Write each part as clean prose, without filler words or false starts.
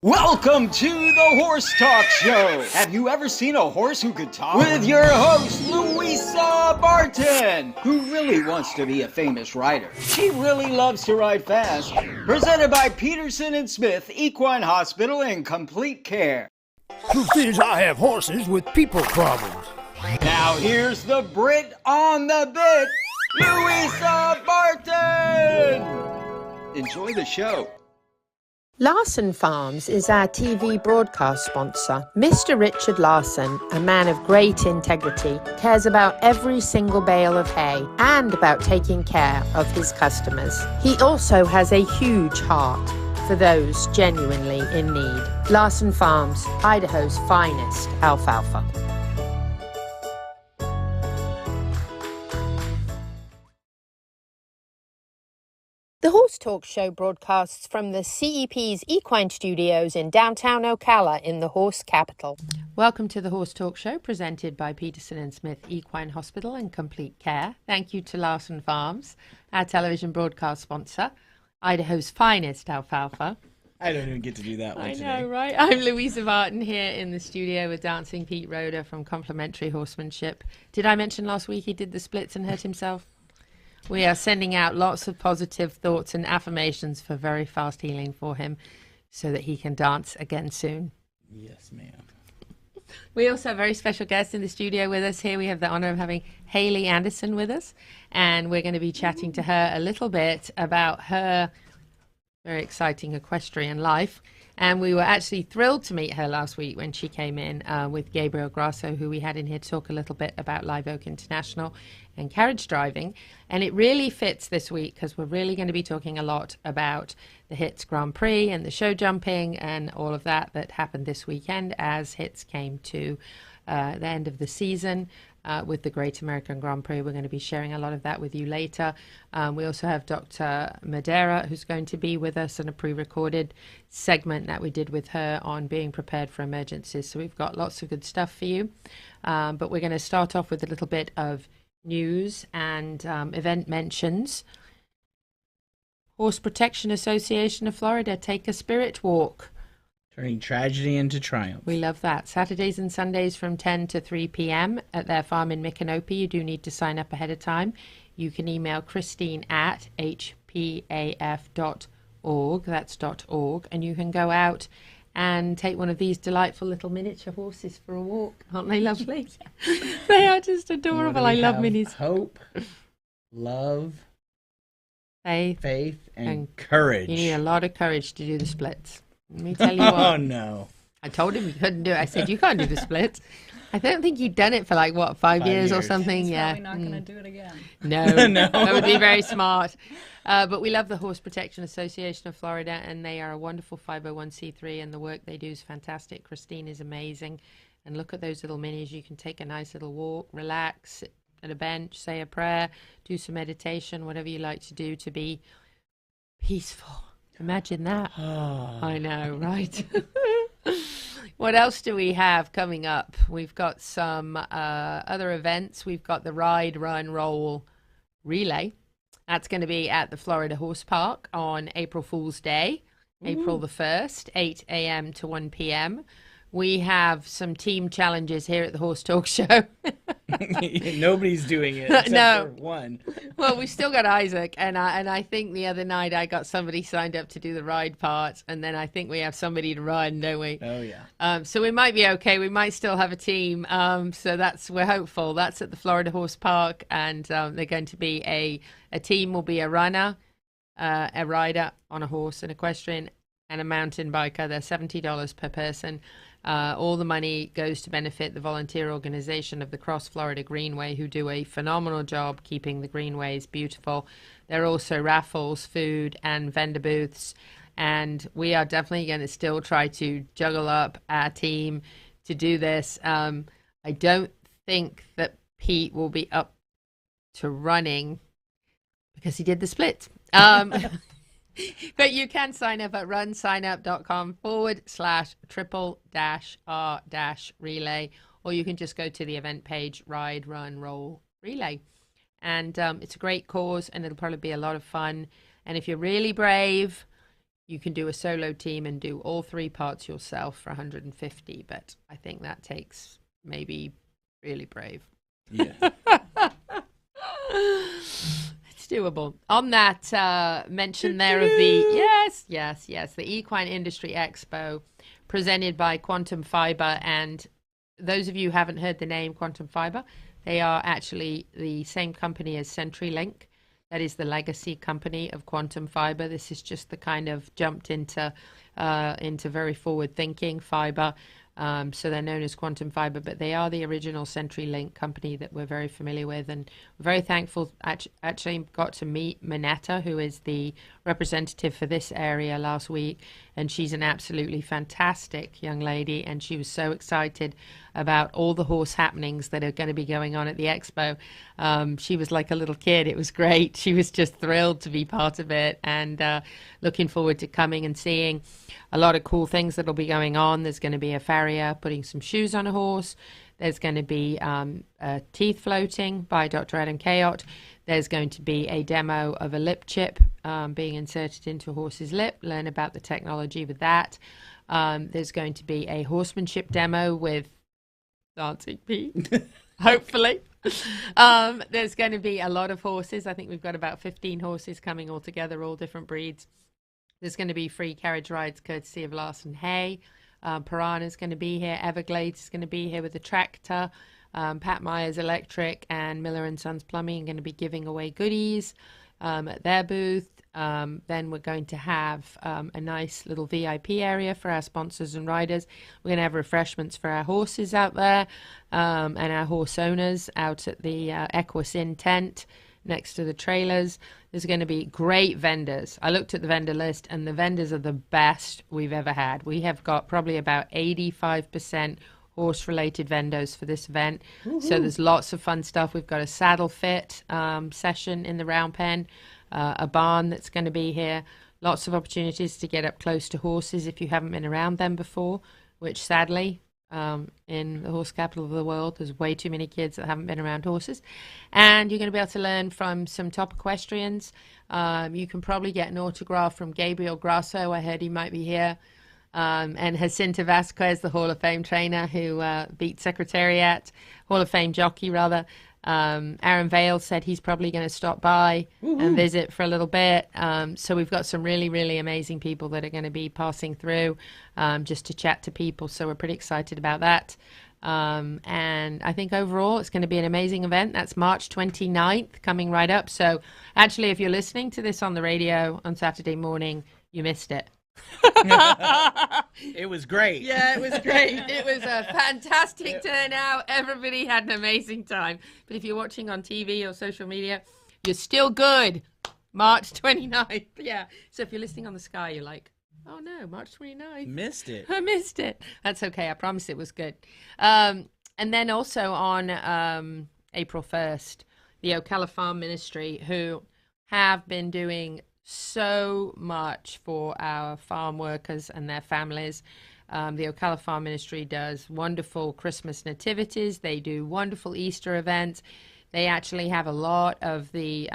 Welcome to the Horse Talk Show. Have you ever seen a horse who could talk? With your host, Louisa Barton, who really wants to be a famous rider. She really loves to ride fast. Presented by Peterson and Smith Equine Hospital and Complete Care. Truth is, I have horses with people problems. Now here's the Brit on the bit, Louisa Barton. Enjoy the show. Larson Farms is our TV broadcast sponsor. Mr. Richard Larson, a man of great integrity, cares about every single bale of hay and about taking care of his customers. He also has a huge heart for those genuinely in need. Larson Farms, Idaho's finest alfalfa. The Horse Talk Show broadcasts from the CEP's Equine Studios in downtown Ocala in the horse capital. Welcome to the Horse Talk Show, presented by Peterson and Smith Equine Hospital and Complete Care. Thank you to Larson Farms, our television broadcast sponsor, Idaho's finest alfalfa. I don't even get to do that one today. I know, right? I'm Louisa Barton here in the studio with Dancing Pete Rodda from Complementary Horsemanship. Did I mention last week he did the splits and hurt himself? We are sending out lots of positive thoughts and affirmations for very fast healing for him so that he can dance again soon. Yes, ma'am. We also have a very special guest in the studio with us here. We have the honor of having Hayley Anderson with us, and we're going to be chatting to her a little bit about her very exciting equestrian life. And we were actually thrilled to meet her last week when she came in with Gabriel Grasso, who we had in here to talk a little bit about Live Oak International and carriage driving. And it really fits this week because we're really going to be talking a lot about the HITS Grand Prix and the show jumping and all of that happened this weekend as HITS came to the end of the season. With the Great American Grand Prix. We're going to be sharing a lot of that with you later. We also have Dr. Madera, who's going to be with us in a pre-recorded segment that we did with her on being prepared for emergencies. So we've got lots of good stuff for you. But we're going to start off with a little bit of news and event mentions. Horse Protection Association of Florida, take a spirit walk. Turning tragedy into triumph. We love that. Saturdays and Sundays from 10 to 3 p.m. at their farm in Micanopy. You do need to sign up ahead of time. You can email Christine at hpaf.org. That's .org. And you can go out and take one of these delightful little miniature horses for a walk. Aren't they lovely? They are just adorable. I love minis. Hope, love, faith, and courage. You need a lot of courage to do the splits. Let me tell you what. Oh, no. I told him he couldn't do it. I said, you can't do the splits. I don't think you'd done it for 5 years or something. He's yeah. probably not going to do it again. No, No. That would be very smart. But we love the Horse Protection Association of Florida, and they are a wonderful 501c3, and the work they do is fantastic. Christine is amazing. And look at those little minis. You can take a nice little walk, relax, sit at a bench, say a prayer, do some meditation, whatever you like to do to be peaceful. Imagine that. Oh. I know, right? What else do we have coming up? We've got some other events. We've got the Ride, Run, Roll Relay. That's going to be at the Florida Horse Park on April Fool's Day, April the 1st, 8 a.m. to 1 p.m. We have some team challenges here at the Horse Talk Show. Nobody's doing it except for one. Well, we've still got Isaac, and I think the other night I got somebody signed up to do the ride part, and then I think we have somebody to run, don't we? Oh, yeah. So we might be okay. We might still have a team. So we're hopeful. That's at the Florida Horse Park, and they're going to be a team will be a runner, a rider on a horse, an equestrian, and a mountain biker. They're $70 per person. All the money goes to benefit the volunteer organization of the Cross Florida Greenway, who do a phenomenal job keeping the greenways beautiful. There are also raffles, food, and vendor booths. And we are definitely going to still try to juggle up our team to do this. I don't think that Pete will be up to running because he did the split. But you can sign up at runsignup.com/triple-r-relay, or you can just go to the event page, Ride, Run, Roll Relay. And it's a great cause, and it'll probably be a lot of fun. And if you're really brave, you can do a solo team and do all 3 parts yourself for 150, but I think that takes maybe really brave. Yeah. It's doable. On that mention there of the Equine Industry Expo presented by Quantum Fiber, and those of you who haven't heard the name Quantum Fiber, they are actually the same company as CenturyLink. That is the legacy company of Quantum Fiber. This is just the kind of jumped into very forward-thinking fiber. So they're known as Quantum Fiber, but they are the original CenturyLink company that we're very familiar with, and we're very thankful. Actually got to meet Minetta, who is the representative for this area, last week, and she's an absolutely fantastic young lady, and she was so excited about all the horse happenings that are going to be going on at the expo. She was like a little kid. It was great. She was just thrilled to be part of it, and looking forward to coming and seeing a lot of cool things that will be going on. There's going to be a farrier putting some shoes on a horse. There's going to be teeth floating by Dr. Adam Kayot. There's going to be a demo of a lip chip being inserted into a horse's lip. Learn about the technology with that. There's going to be a horsemanship demo with Dancing Pete, hopefully. There's going to be a lot of horses. I think we've got about 15 horses coming all together, all different breeds. There's going to be free carriage rides courtesy of Larson Hay. Piranha's going to be here. Everglades is going to be here with the tractor. Pat Myers Electric and Miller & Sons Plumbing are going to be giving away goodies at their booth. Then we're going to have a nice little VIP area for our sponsors and riders. We're going to have refreshments for our horses out there and our horse owners out at the Equus Inn tent next to the trailers. There's going to be great vendors. I looked at the vendor list, and the vendors are the best we've ever had. We have got probably about 85% horse-related vendors for this event. Woo-hoo. So there's lots of fun stuff. We've got a saddle fit session in the round pen, a barn that's going to be here. Lots of opportunities to get up close to horses if you haven't been around them before, which sadly, in the horse capital of the world, there's way too many kids that haven't been around horses. And you're going to be able to learn from some top equestrians. You can probably get an autograph from Gabriel Grasso. I heard he might be here. And Jacinta Vasquez, the Hall of Fame trainer who beat Secretariat, Hall of Fame jockey rather. Aaron Vale said he's probably going to stop by and visit for a little bit. So we've got some really, really amazing people that are going to be passing through just to chat to people. So we're pretty excited about that. And I think overall it's going to be an amazing event. That's March 29th coming right up. So actually, if you're listening to this on the radio on Saturday morning, you missed it. It was great. Yeah, it was great. It was a fantastic turnout. Everybody had an amazing time. But if you're watching on TV or social media, you're still good. March 29th. Yeah. So if you're listening on the Sky, you're like, oh no, March 29th. Missed it. I missed it. That's okay. I promise it was good. And then also on April 1st, the Ocala Farm Ministry, who have been doing so much for our farm workers and their families. The Ocala Farm Ministry does wonderful Christmas nativities. They do wonderful Easter events. They actually have a lot of the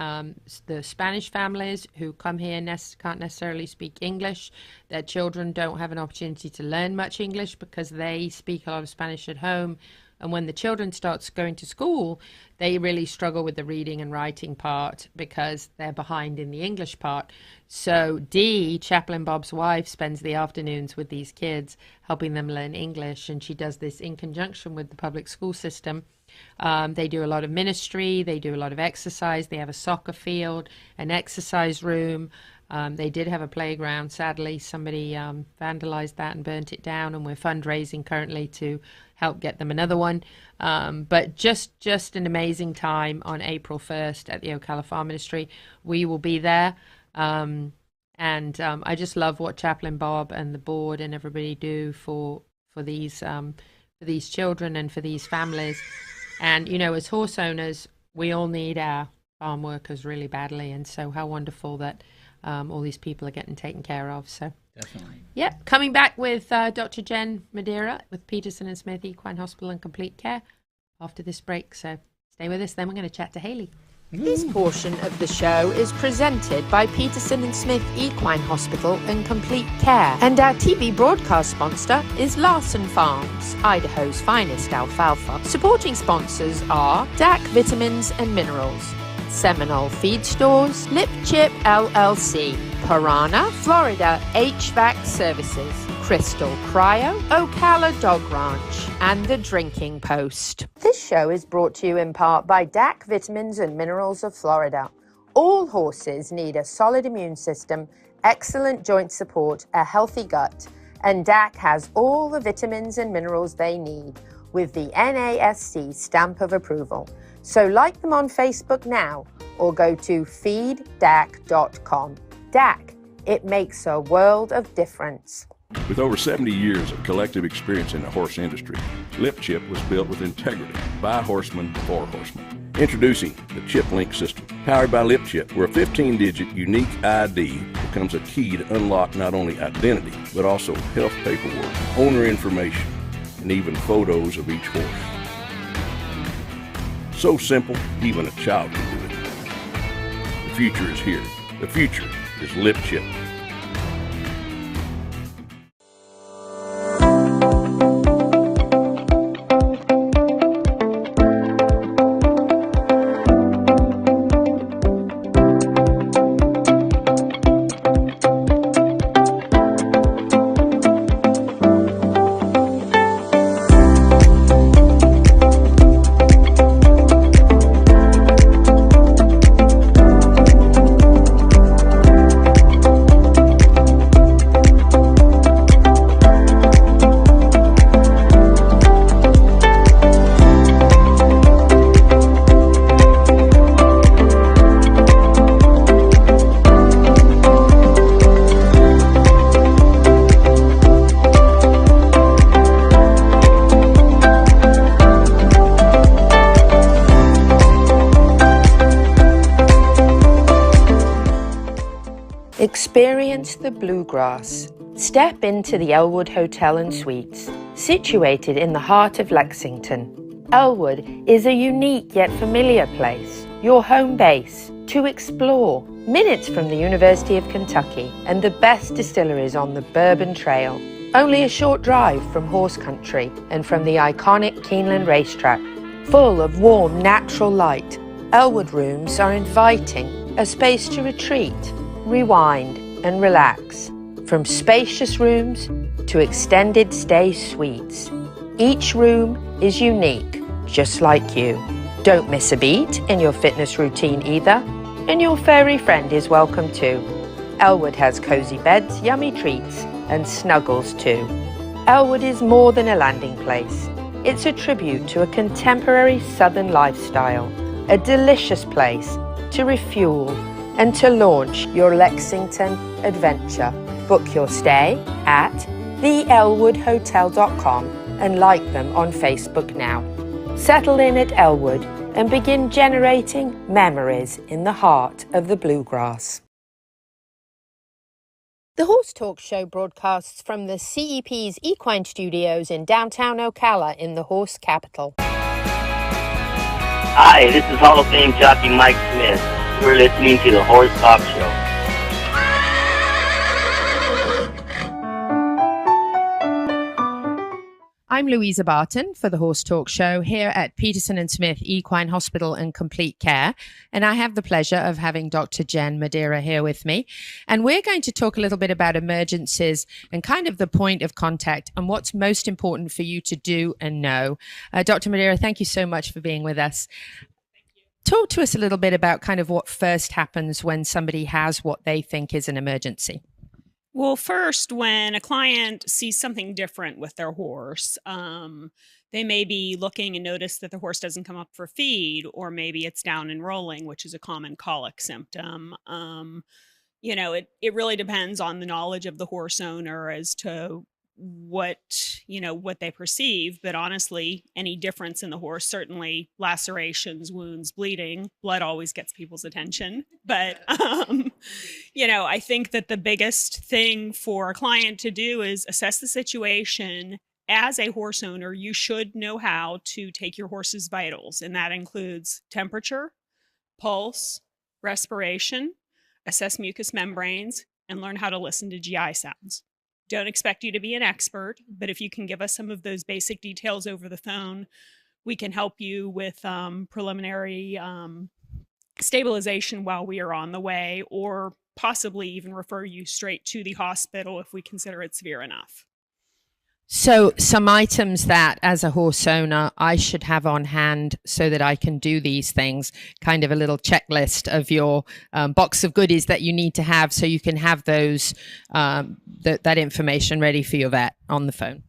Spanish families who come here can't necessarily speak English. Their children don't have an opportunity to learn much English because they speak a lot of Spanish at home. And when the children start going to school, they really struggle with the reading and writing part because they're behind in the English part. So Dee, Chaplain Bob's wife, spends the afternoons with these kids, helping them learn English. And she does this in conjunction with the public school system. They do a lot of ministry. They do a lot of exercise. They have a soccer field, an exercise room. They did have a playground. Sadly, somebody vandalized that and burnt it down, and we're fundraising currently to help get them another one. But just an amazing time on April 1st at the Ocala Farm Ministry. We will be there. And I just love what Chaplain Bob and the board and everybody do for these children and for these families. And, you know, as horse owners, we all need our farm workers really badly. And so how wonderful that all these people are getting taken care of. So Definitely. Yeah, coming back with Dr. Jen Madera with Peterson and Smith Equine Hospital and Complete Care after this break. So stay with us. Then we're going to chat to Hayley. This portion of the show is presented by Peterson and Smith Equine Hospital and Complete Care. And our TV broadcast sponsor is Larson Farms, Idaho's finest alfalfa. Supporting sponsors are DAC Vitamins and Minerals, Seminole Feed Stores, Lip Chip LLC, Piranha, Florida HVAC Services, Crystal Cryo, Ocala Dog Ranch, and The Drinking Post. This show is brought to you in part by DAC Vitamins and Minerals of Florida. All horses need a solid immune system, excellent joint support, a healthy gut, and DAC has all the vitamins and minerals they need with the NASC stamp of approval. So like them on Facebook now or go to feeddac.com. DAC, it makes a world of difference. With over 70 years of collective experience in the horse industry, Lip Chip was built with integrity by horsemen for horsemen. Introducing the Chip Link system, powered by Lip Chip, where a 15-digit unique ID becomes a key to unlock not only identity, but also health paperwork, owner information, and even photos of each horse. So simple, even a child can do it. The future is here. The future is Lip Chip. Experience the bluegrass. Step into the Elwood Hotel and Suites, situated in the heart of Lexington. Elwood is a unique yet familiar place, your home base, to explore, minutes from the University of Kentucky and the best distilleries on the Bourbon Trail. Only a short drive from horse country and from the iconic Keeneland racetrack. Full of warm, natural light, Elwood rooms are inviting, a space to retreat, rewind, and relax. From spacious rooms to extended stay suites. Each room is unique, just like you. Don't miss a beat in your fitness routine either, and your furry friend is welcome too. Elwood has cozy beds, yummy treats, and snuggles too. Elwood is more than a landing place. It's a tribute to a contemporary southern lifestyle, a delicious place to refuel and to launch your Lexington adventure. Book your stay at theelwoodhotel.com and like them on Facebook now. Settle in at Elwood and begin generating memories in the heart of the bluegrass. The Horse Talk Show broadcasts from the CEP's Equine Studios in downtown Ocala in the horse capital. Hi, this is Hall of Fame jockey Mike Smith. You're listening to the Horse Talk Show. I'm Louisa Barton for the Horse Talk Show here at Peterson and Smith Equine Hospital and Complete Care. And I have the pleasure of having Dr. Jen Madera here with me. And we're going to talk a little bit about emergencies and kind of the point of contact and what's most important for you to do and know. Dr. Madera, thank you so much for being with us. Talk to us a little bit about kind of what first happens when somebody has what they think is an emergency. Well, first, when a client sees something different with their horse, they may be looking and notice that the horse doesn't come up for feed, or maybe it's down and rolling, which is a common colic symptom. It really depends on the knowledge of the horse owner as to what they perceive. But honestly, any difference in the horse, certainly lacerations, wounds, bleeding, blood always gets people's attention. But, I think that the biggest thing for a client to do is assess the situation. As a horse owner, you should know how to take your horse's vitals, and that includes temperature, pulse, respiration, assess mucous membranes, and learn how to listen to GI sounds. Don't expect you to be an expert, but if you can give us some of those basic details over the phone, we can help you with preliminary stabilization while we are on the way, or possibly even refer you straight to the hospital if we consider it severe enough. So some items that as a horse owner I should have on hand so that I can do these things, kind of a little checklist of your box of goodies that you need to have so you can have those that information ready for your vet on the phone.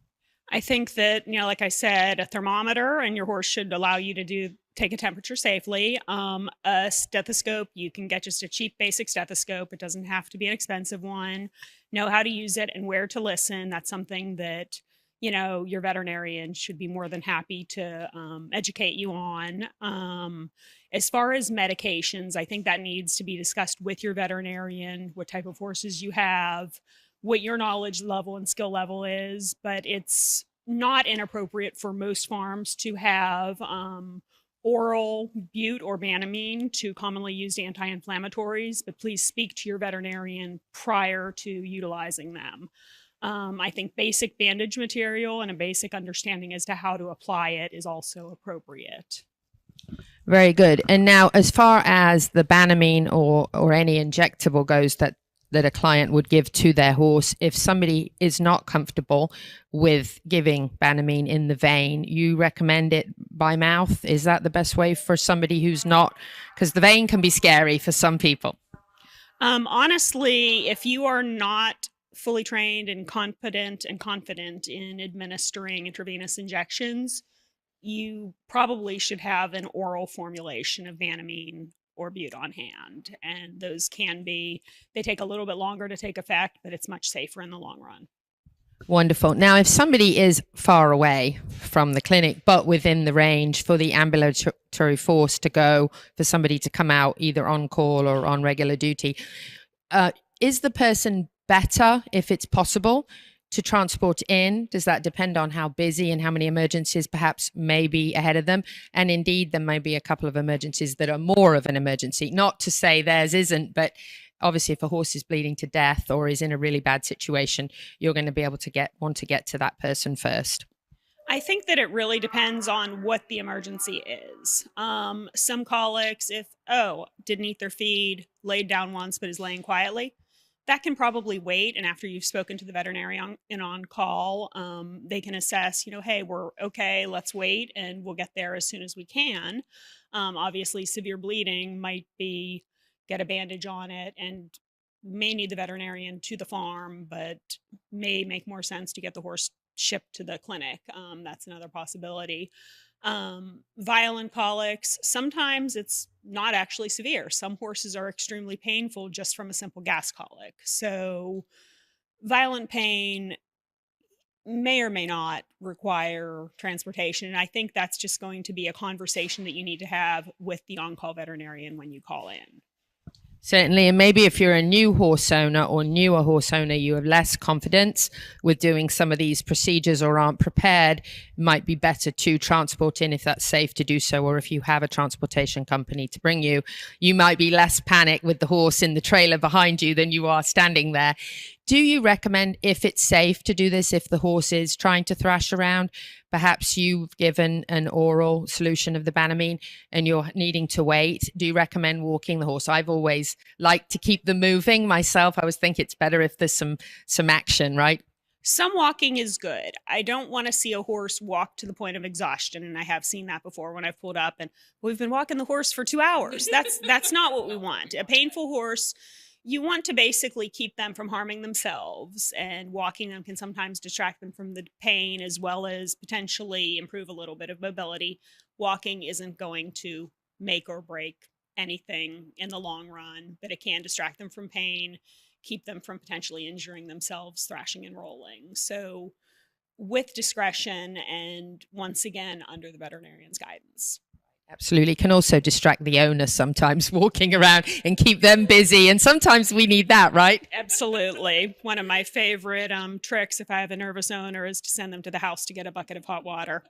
I think that, like I said, a thermometer, and your horse should allow you to take a temperature safely. A stethoscope, you can get just a cheap basic stethoscope. It doesn't have to be an expensive one. Know how to use it and where to listen. That's something that, your veterinarian should be more than happy to educate you on. As far as medications, I think that needs to be discussed with your veterinarian, what type of horses you have, what your knowledge level and skill level is, but it's not inappropriate for most farms to have oral bute or Banamine, two commonly used anti-inflammatories, but please speak to your veterinarian prior to utilizing them. I think basic bandage material and a basic understanding as to how to apply it is also appropriate. Very good. And now, as far as the Banamine or any injectable goes that a client would give to their horse, if somebody is not comfortable with giving Banamine in the vein, you recommend it by mouth? Is that the best way for somebody who's not, because the vein can be scary for some people? Honestly, if you are not fully trained and confident in administering intravenous injections, you probably should have an oral formulation of Banamine or bute on hand. And those they take a little bit longer to take effect, but it's much safer in the long run. Wonderful. Now, if somebody is far away from the clinic, but within the range for the ambulatory force to go, for somebody to come out either on call or on regular duty, is the person better, if it's possible, to transport in? Does that depend on how busy and how many emergencies perhaps may be ahead of them? And indeed, there may be a couple of emergencies that are more of an emergency. Not to say theirs isn't, but obviously if a horse is bleeding to death or is in a really bad situation, you're going to be able to want to get to that person first. I think that it really depends on what the emergency is. Some colics, didn't eat their feed, laid down once but is laying quietly, that can probably wait. And after you've spoken to the veterinarian and on call, they can assess, hey, we're okay, let's wait, and we'll get there as soon as we can. Obviously, severe bleeding might be get a bandage on it and may need the veterinarian to the farm, but may make more sense to get the horse shipped to the clinic. That's another possibility. Violent colics, sometimes it's not actually severe. Some horses are extremely painful just from a simple gas colic. So violent pain may or may not require transportation. And I think that's just going to be a conversation that you need to have with the on-call veterinarian when you call in. Certainly. And maybe if you're a new horse owner or newer horse owner, you have less confidence with doing some of these procedures or aren't prepared, it might be better to transport in if that's safe to do so. Or if you have a transportation company to bring you, you might be less panicked with the horse in the trailer behind you than you are standing there. Do you recommend, if it's safe to do this, if the horse is trying to thrash around, perhaps you've given an oral solution of the Banamine and you're needing to wait, do you recommend walking the horse? I've always liked to keep them moving myself. I always think it's better if there's some action, right? Some walking is good. I don't want to see a horse walk to the point of exhaustion. And I have seen that before when I've pulled up and we've been walking the horse for 2 hours. That's not what we want. A painful horse, you want to basically keep them from harming themselves, and walking them can sometimes distract them from the pain as well as potentially improve a little bit of mobility. Walking isn't going to make or break anything in the long run, but it can distract them from pain, keep them from potentially injuring themselves, thrashing and rolling. So with discretion and once again, under the veterinarian's guidance. Absolutely. Can also distract the owner sometimes, walking around and keep them busy. And sometimes we need that, right? Absolutely. One of my favorite tricks if I have a nervous owner is to send them to the house to get a bucket of hot water.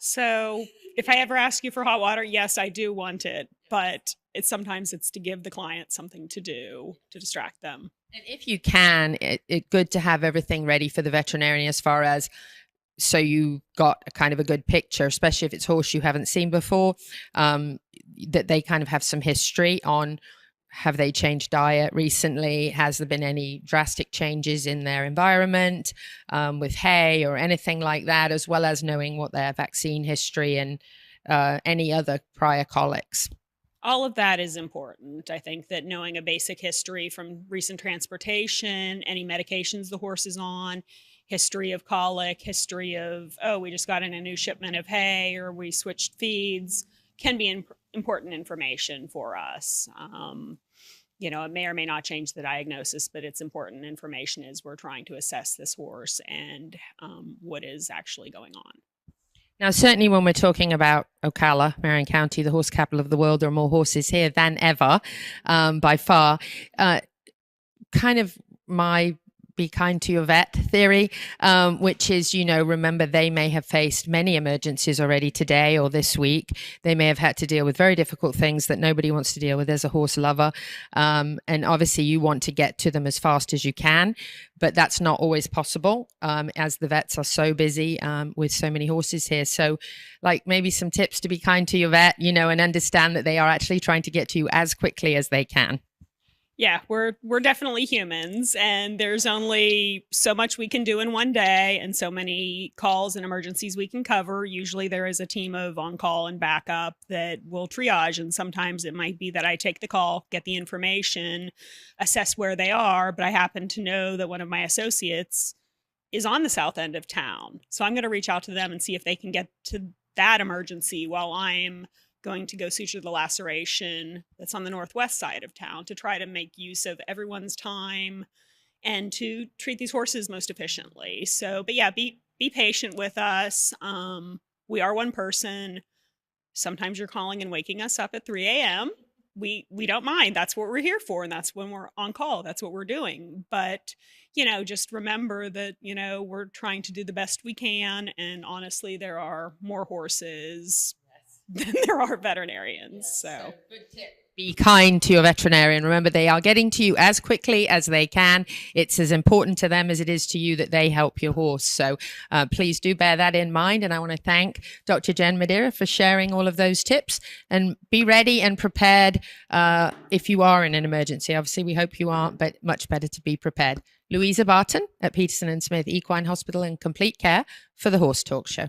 So if I ever ask you for hot water, yes, I do want it, but sometimes it's to give the client something to do to distract them. And if you can, it's good to have everything ready for the veterinarian as far as so you got a kind of a good picture, especially if it's horse you haven't seen before, that they kind of have some history on, have they changed diet recently? Has there been any drastic changes in their environment with hay or anything like that, as well as knowing what their vaccine history and any other prior colics? All of that is important. I think that knowing a basic history from recent transportation, any medications the horse is on, history of colic, history of, oh, we just got in a new shipment of hay or we switched feeds, can be important information for us. You know, it may or may not change the diagnosis, but it's important information as we're trying to assess this horse and what is actually going on. Now, certainly when we're talking about Ocala, Marion County, the horse capital of the world, there are more horses here than ever, by far. Kind of my be kind to your vet theory, which is, you know, remember they may have faced many emergencies already today or this week. They may have had to deal with very difficult things that nobody wants to deal with as a horse lover. And obviously you want to get to them as fast as you can, but that's not always possible as the vets are so busy with so many horses here. So like maybe some tips to be kind to your vet, you know, and understand that they are actually trying to get to you as quickly as they can. Yeah, we're definitely humans, and there's only so much we can do in one day and so many calls and emergencies we can cover. Usually there is a team of on-call and backup that will triage, and sometimes it might be that I take the call, get the information, assess where they are, but I happen to know that one of my associates is on the south end of town. So I'm going to reach out to them and see if they can get to that emergency while I'm going to go suture the laceration that's on the northwest side of town, to try to make use of everyone's time and to treat these horses most efficiently. So, but yeah, be patient with us. We are one person. Sometimes you're calling and waking us up at 3 a.m. We don't mind. That's what we're here for. And that's when we're on call. That's what we're doing. But, you know, just remember that, you know, we're trying to do the best we can. And honestly, there are more horses than there are veterinarians. So good tip. Be kind to your veterinarian. Remember, they are getting to you as quickly as they can. It's as important to them as it is to you that they help your horse. So please do bear that in mind. And I want to thank Dr. Jen Madera for sharing all of those tips, and be ready and prepared if you are in an emergency. Obviously, we hope you aren't, but much better to be prepared. Louisa Barton at Peterson and Smith Equine Hospital in Complete Care for the Horse Talk Show.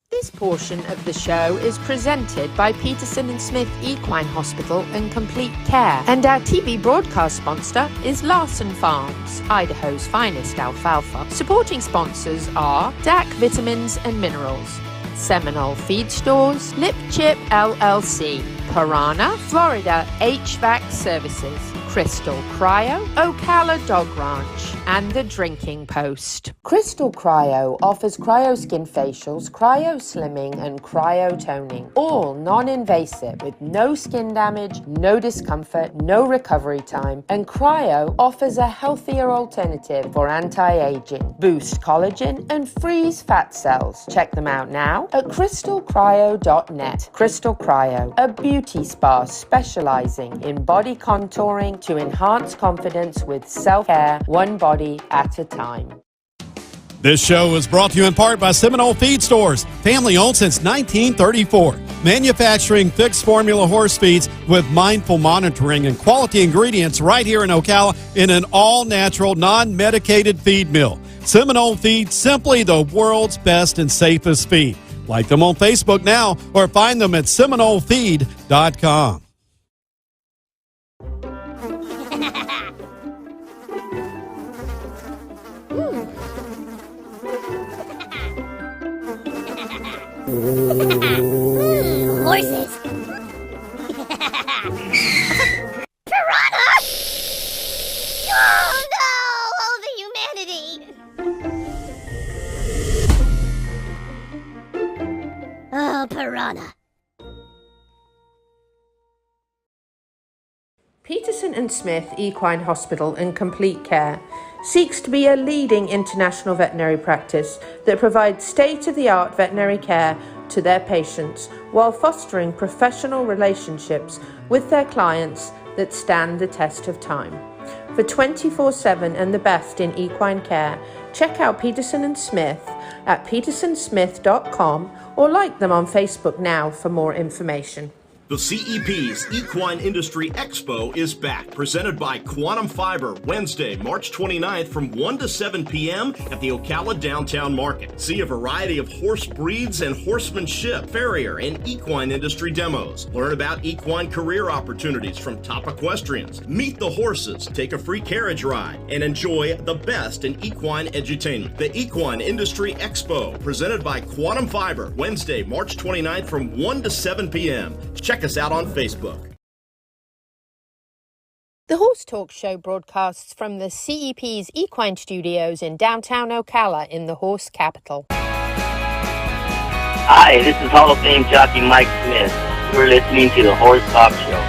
This portion of the show is presented by Peterson and Smith Equine Hospital and Complete Care, and our TV broadcast sponsor is Larson Farms, Idaho's finest alfalfa. Supporting sponsors are DAC Vitamins and Minerals, Seminole Feed Stores, Lip Chip LLC, Piranha, Florida HVAC Services, Crystal Cryo, Ocala Dog Ranch, and The Drinking Post. Crystal Cryo offers cryo skin facials, cryo slimming, and cryo toning, all non-invasive with no skin damage, no discomfort, no recovery time, and cryo offers a healthier alternative for anti-aging, boost collagen, and freeze fat cells. Check them out now at crystalcryo.net. Crystal Cryo, a beauty spa specializing in body contouring to enhance confidence with self-care, one body at a time. This show is brought to you in part by Seminole Feed Stores, family owned since 1934. Manufacturing fixed formula horse feeds with mindful monitoring and quality ingredients right here in Ocala in an all-natural, non-medicated feed mill. Seminole Feed, simply the world's best and safest feed. Like them on Facebook now or find them at SeminoleFeed.com. Horses. Piranha! Oh no! Oh, the humanity! Oh, piranha. Peterson and Smith Equine Hospital and Complete Care seeks to be a leading international veterinary practice that provides state-of-the-art veterinary care to their patients while fostering professional relationships with their clients that stand the test of time. For 24/7 and the best in equine care, check out Peterson and Smith at petersonsmith.com or like them on Facebook now for more information. The CEP's Equine Industry Expo is back, presented by Quantum Fiber, Wednesday, March 29th from 1 to 7 p.m. at the Ocala Downtown Market. See a variety of horse breeds and horsemanship, farrier, and equine industry demos. Learn about equine career opportunities from top equestrians. Meet the horses, take a free carriage ride, and enjoy the best in equine edutainment. The Equine Industry Expo, presented by Quantum Fiber, Wednesday, March 29th from 1 to 7 p.m. Check us out on Facebook. The Horse Talk Show broadcasts from the CEP's Equine Studios in downtown Ocala in the horse capital. Hi, this is Hall of Fame jockey Mike Smith. You're listening to the Horse Talk Show.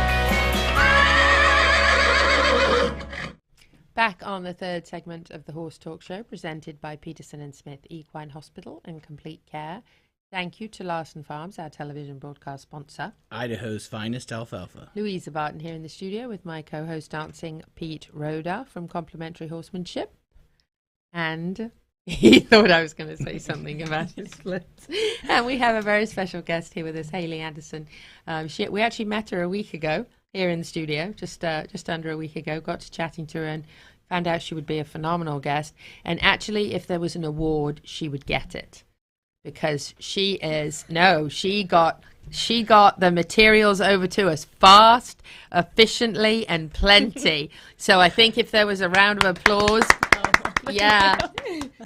Back on the third segment of the Horse Talk Show, presented by Peterson and Smith Equine Hospital and Complete Care. Thank you to Larson Farms, our television broadcast sponsor. Idaho's finest alfalfa. Louisa Barton here in the studio with my co-host dancing Pete Rodda from Complementary Horsemanship. And he thought I was going to say something about his splits. And we have a very special guest here with us, Hayley Anderson. We actually met her a week ago here in the studio, just under a week ago. Got to chatting to her and found out she would be a phenomenal guest. And actually, if there was an award, she would get it. Because she got the materials over to us fast, efficiently, and plenty. So I think if there was a round of applause, yeah,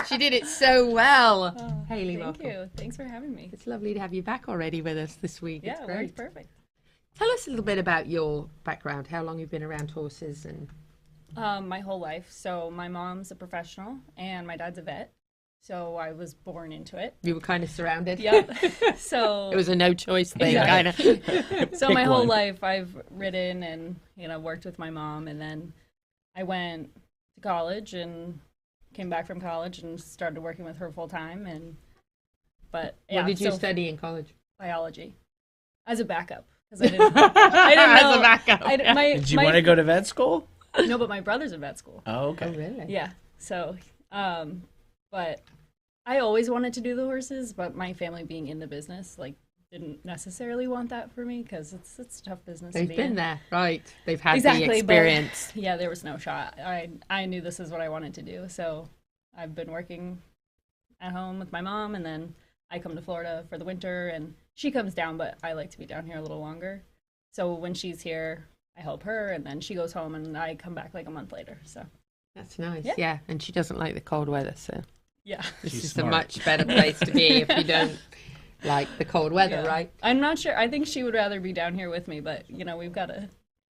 she did it so well. Hayley, thank you. Thanks for having me. It's lovely to have you back already with us this week. Yeah, it's great. It's perfect. Tell us a little bit about your background, how long you've been around horses. And my whole life. So my mom's a professional and my dad's a vet. So I was born into it. You were kind of surrounded. Yep. So it was a no choice thing, kind of. So my whole life I've ridden and worked with my mom, and then I went to college and came back from college and started working with her full time. What did you study in college? Biology, as a backup, because I didn't know. As a backup. Did you want to go to vet school? No, but my brother's in vet school. Oh, okay. Oh, really? Yeah. So, but I always wanted to do the horses, but my family being in the business, didn't necessarily want that for me because it's a tough business. They've to be been in. there, right? They've had the experience. Yeah, there was no shot. I knew this is what I wanted to do, so I've been working at home with my mom, and then I come to Florida for the winter, and she comes down, but I like to be down here a little longer. So when she's here, I help her, and then she goes home, and I come back a month later. So that's nice. Yeah, and she doesn't like the cold weather, so yeah, this is a much better place to be if you don't like the cold weather, right? I'm not sure. I think she would rather be down here with me, but we've got to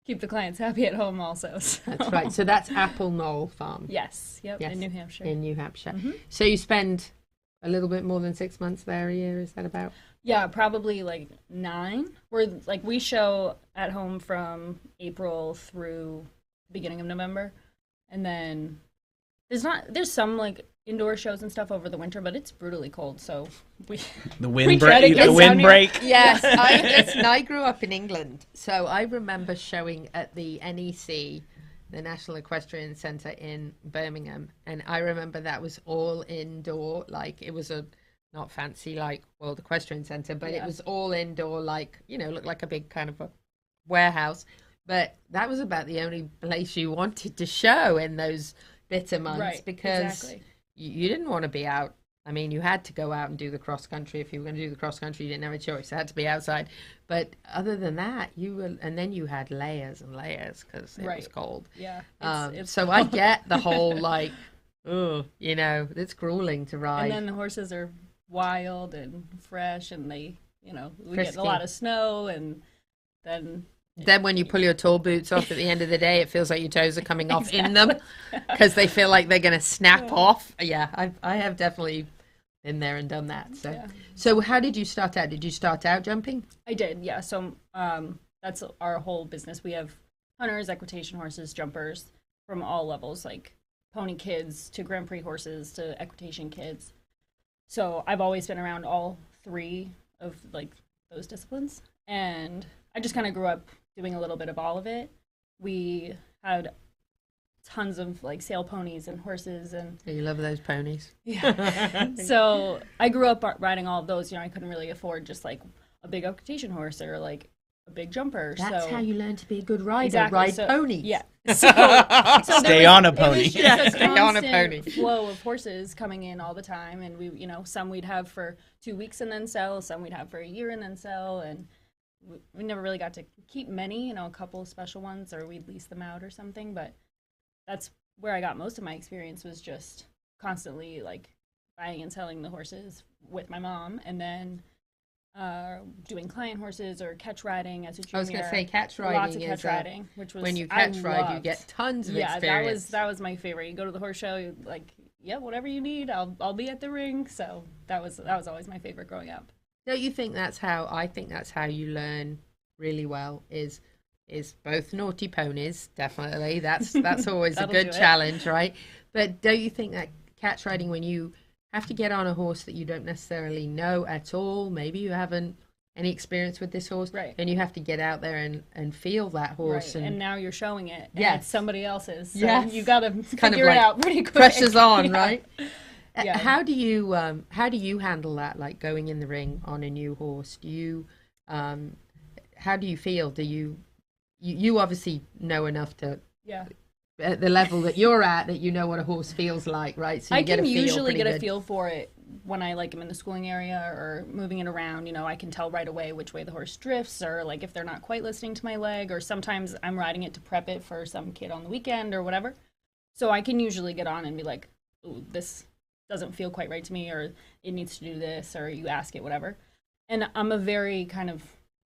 keep the clients happy at home also. So. That's right. So that's Apple Knoll Farm. Yes. Yep. Yes. In New Hampshire. In New Hampshire. Mm-hmm. So you spend a little bit more than 6 months there a year. Is that about? Yeah, probably 9. We show at home from April through beginning of November, and then there's some indoor shows and stuff over the winter, but it's brutally cold, so the wind break. Yes, I grew up in England, so I remember showing at the NEC, the National Equestrian Centre in Birmingham, and I remember that was all indoor, it was a not fancy World Equestrian Centre, but it was all indoor, looked like a big kind of a warehouse, but that was about the only place you wanted to show in those bitter months, right, because exactly. You didn't want to be out. I mean, you had to go out and do the cross country. If you were going to do the cross country, you didn't have a choice. It had to be outside. But other than that, and then you had layers and layers because it was cold. Yeah. So I get the whole it's grueling to ride. And then the horses are wild and fresh, and they, we Frisky. get a lot of snow, and then when you pull your tall boots off at the end of the day, it feels like your toes are coming off in them because they feel like they're going to snap off. Yeah, I have definitely been there and done that. So how did you start out? Did you start out jumping? I did, yeah. So that's our whole business. We have hunters, equitation horses, jumpers from all levels, pony kids to Grand Prix horses to equitation kids. So I've always been around all 3 of like those disciplines. And I just kind of grew up doing a little bit of all of it. We had tons of like sale ponies and horses, and you love those ponies. Yeah. So I grew up riding all of those. You know, I couldn't really afford just like a big equitation horse or like a big jumper. That's so how you learn to be a good rider. Exactly. Ride So, ponies. Yeah. So Stay on a pony. Yeah, stay on a pony. Flow of horses coming in all the time, and we, you know, some we'd have for 2 weeks and then sell, some we'd have for a year and then sell, and we never really got to keep many. You know, a couple of special ones, or we'd lease them out or something. But that's where I got most of my experience, was just constantly like buying and selling the horses with my mom, and then doing client horses or catch riding as a junior. I was going to say catch riding. Lots of catch riding, which was when you catch ride, you get tons of experience. That was my favorite. You go to the horse show, you like, yeah, whatever you need, I'll be at the ring. So that was always my favorite growing up. Don't you think that's how? I think that's how you learn really well. Is both naughty ponies, definitely. That's always a good challenge, right? But don't you think that catch riding, when you have to get on a horse that you don't necessarily know at all, maybe you haven't any experience with this horse, right, and you have to get out there and feel that horse, right. And now you're showing it, and yes, it's somebody else's, so yes, you gotta kind figure of like it out pretty quick. Pressure's on, yeah, right? Yeah. How do you handle that, like going in the ring on a new horse? Do you how do you feel? Do you obviously know enough to, at the level that you're at, that you know what a horse feels like, right? So you I can usually get a good feel for it when I like am in the schooling area or moving it around. You know, I can tell right away which way the horse drifts, or like if they're not quite listening to my leg, or sometimes I'm riding it to prep it for some kid on the weekend or whatever. So I can usually get on and be like, ooh, this doesn't feel quite right to me, or it needs to do this, or you ask it, whatever. And I'm a very kind of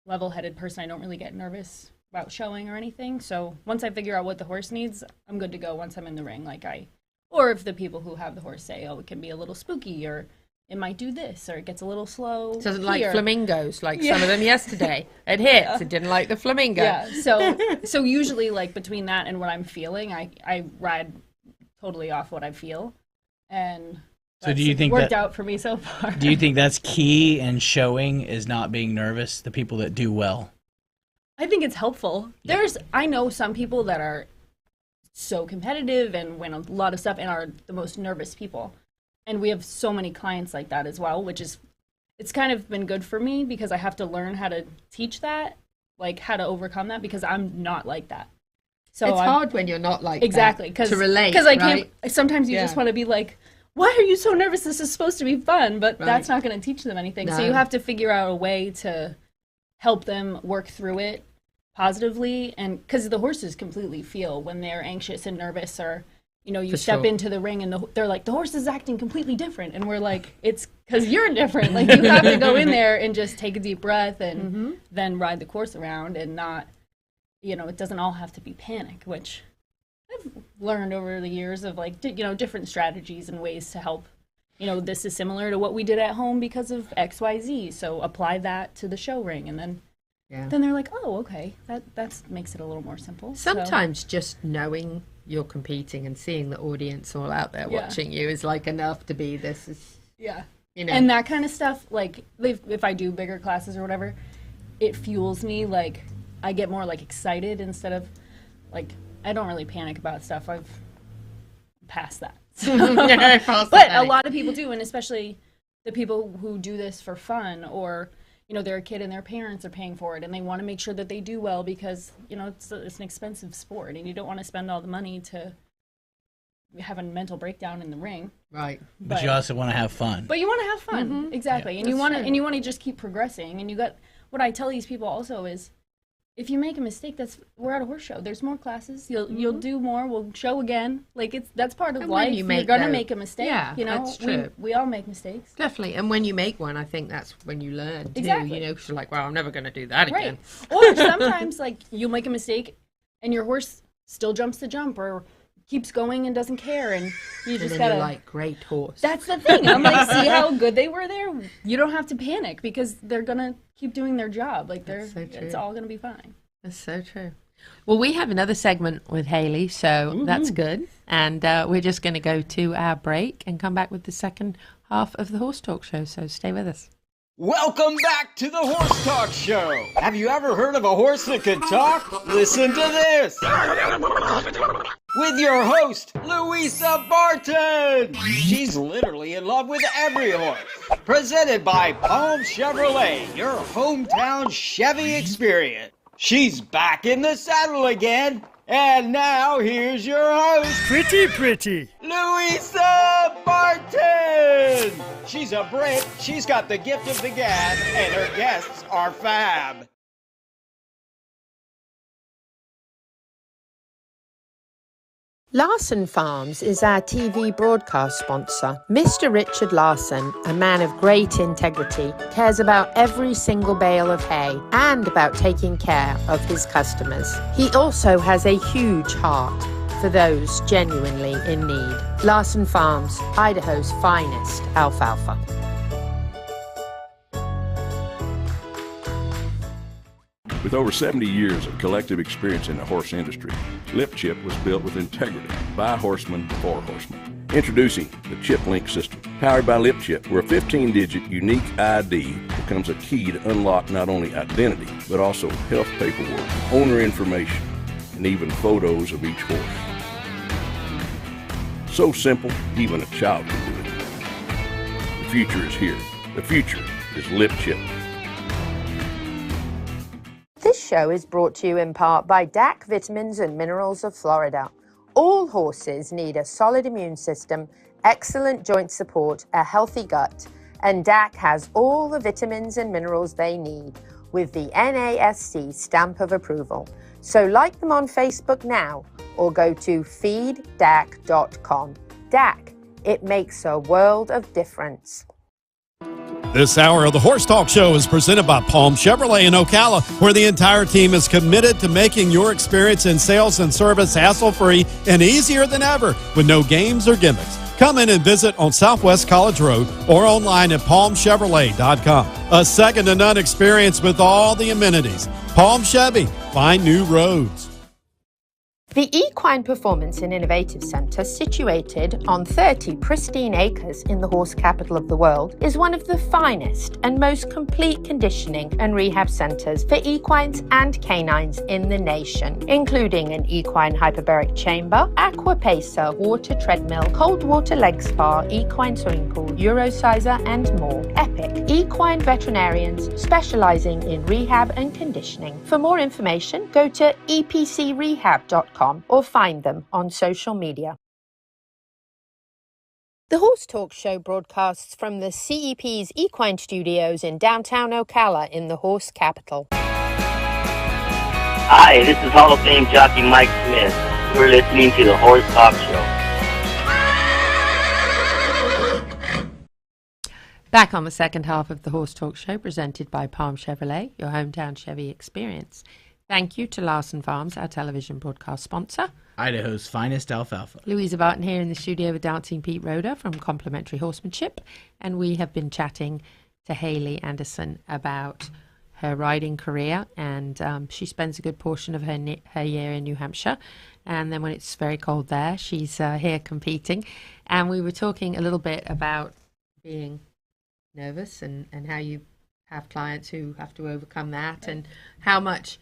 level-headed person. I don't really get nervous about showing or anything. So once I figure out what the horse needs, I'm good to go once I'm in the ring. Or if the people who have the horse say, oh, it can be a little spooky, or it might do this, or it gets a little slow. It doesn't like flamingos, like some of them yesterday. It hits. Yeah. It didn't like the flamingo. Yeah. So usually, like between that and what I'm feeling, I ride totally off what I feel, and so do you think worked out for me so far? Do you think that's key in showing, is not being nervous? The people that do well. I think it's helpful. Yeah. I know some people that are so competitive and win a lot of stuff and are the most nervous people. And we have so many clients like that as well, it's kind of been good for me, because I have to learn how to teach that, like how to overcome that, because I'm not like that. So it's hard when you're not like exactly, that to relate. Because I can't. Sometimes you just want to be like, why are you so nervous? This is supposed to be fun, but that's not going to teach them anything. No. So you have to figure out a way to help them work through it positively, and because the horses completely feel when they're anxious and nervous, or you step into the ring and they're like, the horse is acting completely different, and we're like, it's because you're different. Like, you have to go in there and just take a deep breath and then ride the course around, and not, it doesn't all have to be panic, which I've learned over the years of like, different strategies and ways to help. This is similar to what we did at home because of XYZ, so apply that to the show ring, and then they're like, oh, okay, that makes it a little more simple. Sometimes just knowing you're competing and seeing the audience all out there watching you is like enough to be and that kind of stuff. Like if I do bigger classes or whatever, it fuels me. Like I get more like excited instead of like, I don't really panic about stuff. I've passed that. But a lot of people do, and especially the people who do this for fun, or they're a kid and their parents are paying for it, and they want to make sure that they do well, because it's an expensive sport, and you don't want to spend all the money to have a mental breakdown in the ring. Right. But you also want to have fun. But you want to have fun, exactly, and you want to just keep progressing. And what I tell these people also is, if you make a mistake, we're at a horse show. There's more classes. You'll do more. We'll show again. Like that's part of life. You're gonna make a mistake. Yeah, that's true. We all make mistakes. Definitely. And when you make one, I think that's when you learn too. Exactly. Because you're like, well, I'm never gonna do that again. Or sometimes like you'll make a mistake, and your horse still jumps the jump, or keeps going and doesn't care, and you just gotta, you're like, great horse. That's the thing. I'm like, see how good they were there? You don't have to panic, because they're gonna keep doing their job. Like it's all gonna be fine. That's so true. Well, we have another segment with Hayley, so that's good. And we're just going to go to our break and come back with the second half of the Horse Talk Show. So stay with us. Welcome back to the Horse Talk Show. Have you ever heard of a horse that could talk? Listen to this. With your host, Louisa Barton. She's literally in love with every horse. Presented by Palm Chevrolet, your hometown Chevy experience. She's back in the saddle again. And now, here's your host, Pretty. Louisa Barton! She's a Brit, she's got the gift of the gab, and her guests are fab. Larson Farms is our TV broadcast sponsor. Mr. Richard Larson, a man of great integrity, cares about every single bale of hay and about taking care of his customers. He also has a huge heart for those genuinely in need. Larson Farms, Idaho's finest alfalfa. With over 70 years of collective experience in the horse industry, Lip Chip was built with integrity by horsemen for horsemen. Introducing the Chip Link system, powered by Lip Chip, where a 15-digit unique ID becomes a key to unlock not only identity, but also health paperwork, owner information, and even photos of each horse. So simple, even a child can do it. The future is here. The future is Lip Chip. This show is brought to you in part by DAC Vitamins and Minerals of Florida. All horses need a solid immune system, excellent joint support, a healthy gut, and DAC has all the vitamins and minerals they need with the NASC stamp of approval. So like them on Facebook now or go to feeddac.com. DAC, it makes a world of difference. This hour of the Horse Talk Show is presented by Palm Chevrolet in Ocala, where the entire team is committed to making your experience in sales and service hassle-free and easier than ever with no games or gimmicks. Come in and visit on Southwest College Road or online at palmchevrolet.com. A second-to-none experience with all the amenities. Palm Chevy, find new roads. The Equine Performance and Innovative Center, situated on 30 pristine acres in the horse capital of the world, is one of the finest and most complete conditioning and rehab centers for equines and canines in the nation, including an equine hyperbaric chamber, aqua pacer, water treadmill, cold water leg spa, equine swimming pool, Eurosizer, and more. Epic equine veterinarians specializing in rehab and conditioning. For more information, go to epcrehab.com. Or find them on social media. The Horse Talk Show broadcasts from the CEP's Equine Studios in downtown Ocala in the horse capital. Hi, this is Hall of Fame jockey Mike Smith. You're listening to the Horse Talk Show. Back on the second half of the Horse Talk Show, presented by Palm Chevrolet, your hometown Chevy experience. Thank you to Larson Farms, our television broadcast sponsor. Idaho's finest alfalfa. Louisa Barton here in the studio with Dancin Pete Rodda from Complementary Horsemanship. And we have been chatting to Hayley Anderson about her riding career. And she spends a good portion of her year in New Hampshire. And then when it's very cold there, she's here competing. And we were talking a little bit about being nervous and how you have clients who have to overcome that and how much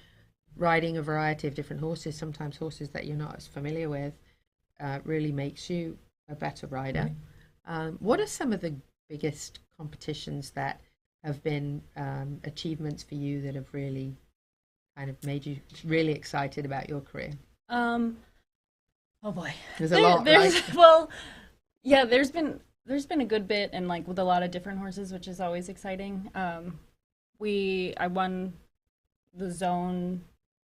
riding a variety of different horses, sometimes horses that you're not as familiar with, really makes you a better rider. What are some of the biggest competitions that have been achievements for you that have really kind of made you really excited about your career? Oh boy, there's a lot. Right? Well, yeah, there's been a good bit, and like with a lot of different horses, which is always exciting. I won the zone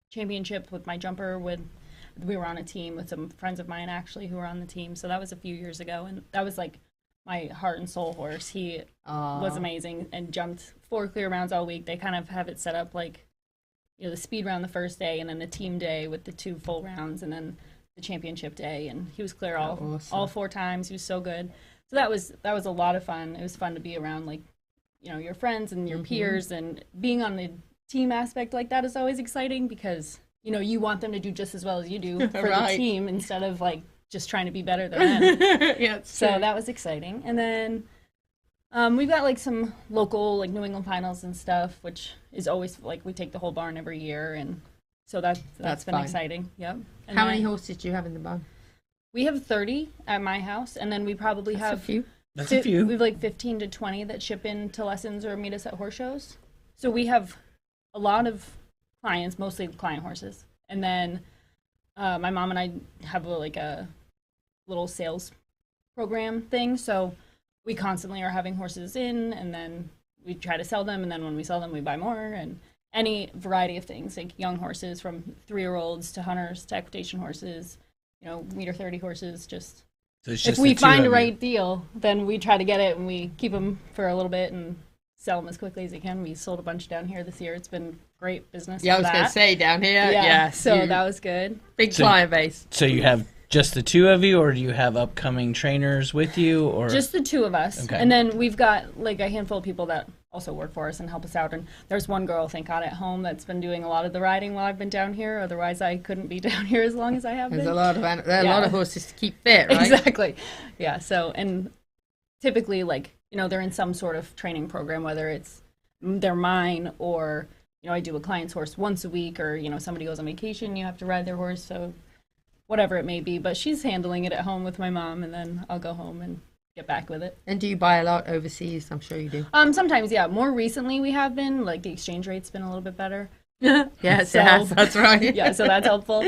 championship with my jumper. We were on a team with some friends of mine actually who were on the team, so that was a few years ago, and that was like my heart and soul horse. He was amazing and jumped 4 clear rounds all week. They kind of have it set up like, you know, the speed round the first day and then the team day with the 2 full rounds and then the championship day, and he was clear all 4 times. He was so good. So that was a lot of fun. It was fun to be around, like, you know, your friends and your peers, and being on the team aspect like that is always exciting because, you know, you want them to do just as well as you do for the team instead of like just trying to be better than them. Yeah, so that was exciting. And then We've got like some local like New England finals and stuff, which is always like we take the whole barn every year, and so that's been fun. exciting. Yep. And How many horses do you have in the barn? We have 30 at my house, and then we probably have a few. That's a few. We have like 15 to 20 that ship in to lessons or meet us at horse shows. So we have a lot of clients, mostly client horses, and then my mom and I have like a little sales program thing. So we constantly are having horses in, and then we try to sell them, and then when we sell them, we buy more, and any variety of things, like young horses from 3-year-olds to hunters to equitation horses, meter 30 horses. Just if we find a right deal, then we try to get it, and we keep them for a little bit and sell them as quickly as we can. We sold a bunch down here this year. It's been great business. Yeah, I was going to say down here. Yeah, so that was good. Big client base. So you have just the two of you, or do you have upcoming trainers with you, or just the two of us? Okay. And then we've got like a handful of people that also work for us and help us out. And there's one girl, thank God, at home that's been doing a lot of the riding while I've been down here. Otherwise, I couldn't be down here as long as I have been. There are a lot of horses to keep fit, right? Exactly. Yeah. So, and typically, like they're in some sort of training program, whether it's they're mine or I do a client's horse once a week, or somebody goes on vacation, you have to ride their horse. So whatever it may be, but she's handling it at home with my mom, and then I'll go home and get back with it. And do you buy a lot overseas? I'm sure you do. Sometimes, yeah. More recently we have been, like the exchange rate's been a little bit better. Yes, so, it has, that's right. Yeah, so that's helpful.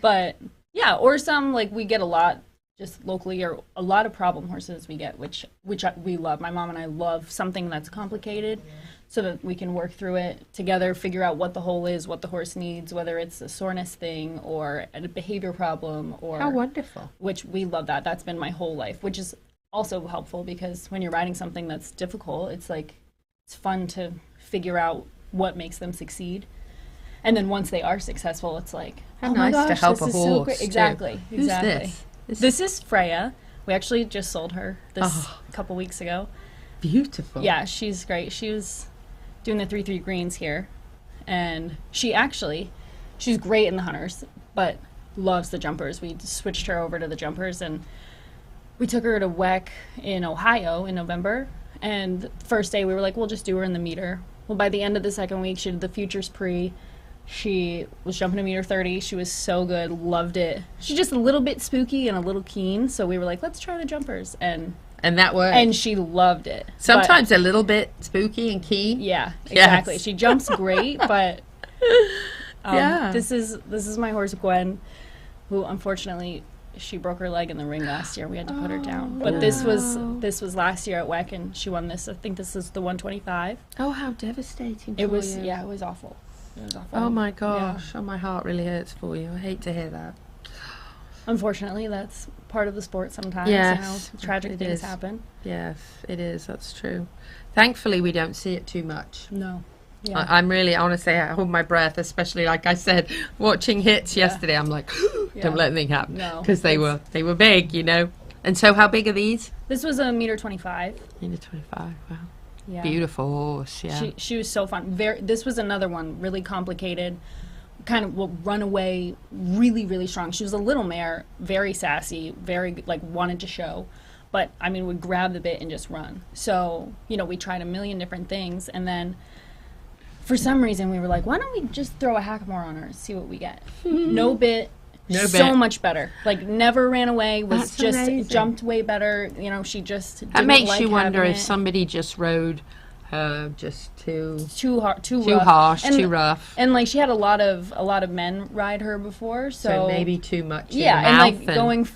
But yeah, or some, like we get a lot just locally, or a lot of problem horses we get, which we love. My mom and I love something that's complicated, so that we can work through it together, figure out what the hole is, what the horse needs, whether it's a soreness thing or a behavior problem. Or how wonderful. Which we love that. That's been my whole life, which is also helpful because when you're riding something that's difficult, it's fun to figure out what makes them succeed. And then once they are successful, it's like, how oh nice my gosh, to help this a is horse. So great. Exactly. Who's Exactly. This is Freya. We actually just sold her a couple weeks ago. Beautiful. Yeah, she's great. She was doing the 3-3 greens here, and she's great in the hunters, but loves the jumpers. We switched her over to the jumpers, and we took her to WEC in Ohio in November, and the first day we were like, we'll just do her in the meter. Well, by the end of the second week, she did the Futures Prix. She was jumping a meter 30. She was so good, loved it. She's just a little bit spooky and a little keen, so we were like, let's try the jumpers, and that worked. And she loved it. Sometimes a little bit spooky and keen. Yeah, exactly. Yes. She jumps great, but yeah. This is my horse Gwen, who unfortunately she broke her leg in the ring last year. We had to put her down. But this was last year at WEC, and she won this. I think this is the 125. Oh, how devastating! It was. You. Yeah, it was awful. It was awful. Oh my gosh! Yeah. Oh, my heart really hurts for you. I hate to hear that. Unfortunately, that's part of the sport sometimes. Yes, tragic things happen. Yes, it is. That's true. Thankfully, we don't see it too much. No. Yeah. I'm really, honestly, I hold my breath, especially like I said, watching hits yesterday. I'm like, don't let anything happen, because they were big, And so, how big are these? This was a meter 25. Meter 25. Wow. Yeah. Beautiful horse. Yeah. She was so fun. This was another one, really complicated. Kind of will run away really, really strong. She was a little mare, very sassy, very wanted to show, but would grab the bit and just run. So we tried a million different things, and then for some reason we were like, why don't we just throw a hackamore on her and see what we get? No bit. So much better. Never ran away. Was just amazing. Jumped way better. She just. That makes you wonder if somebody just rode. Just too harsh, too rough, and she had a lot of men ride her before, so maybe too much. Yeah, and going,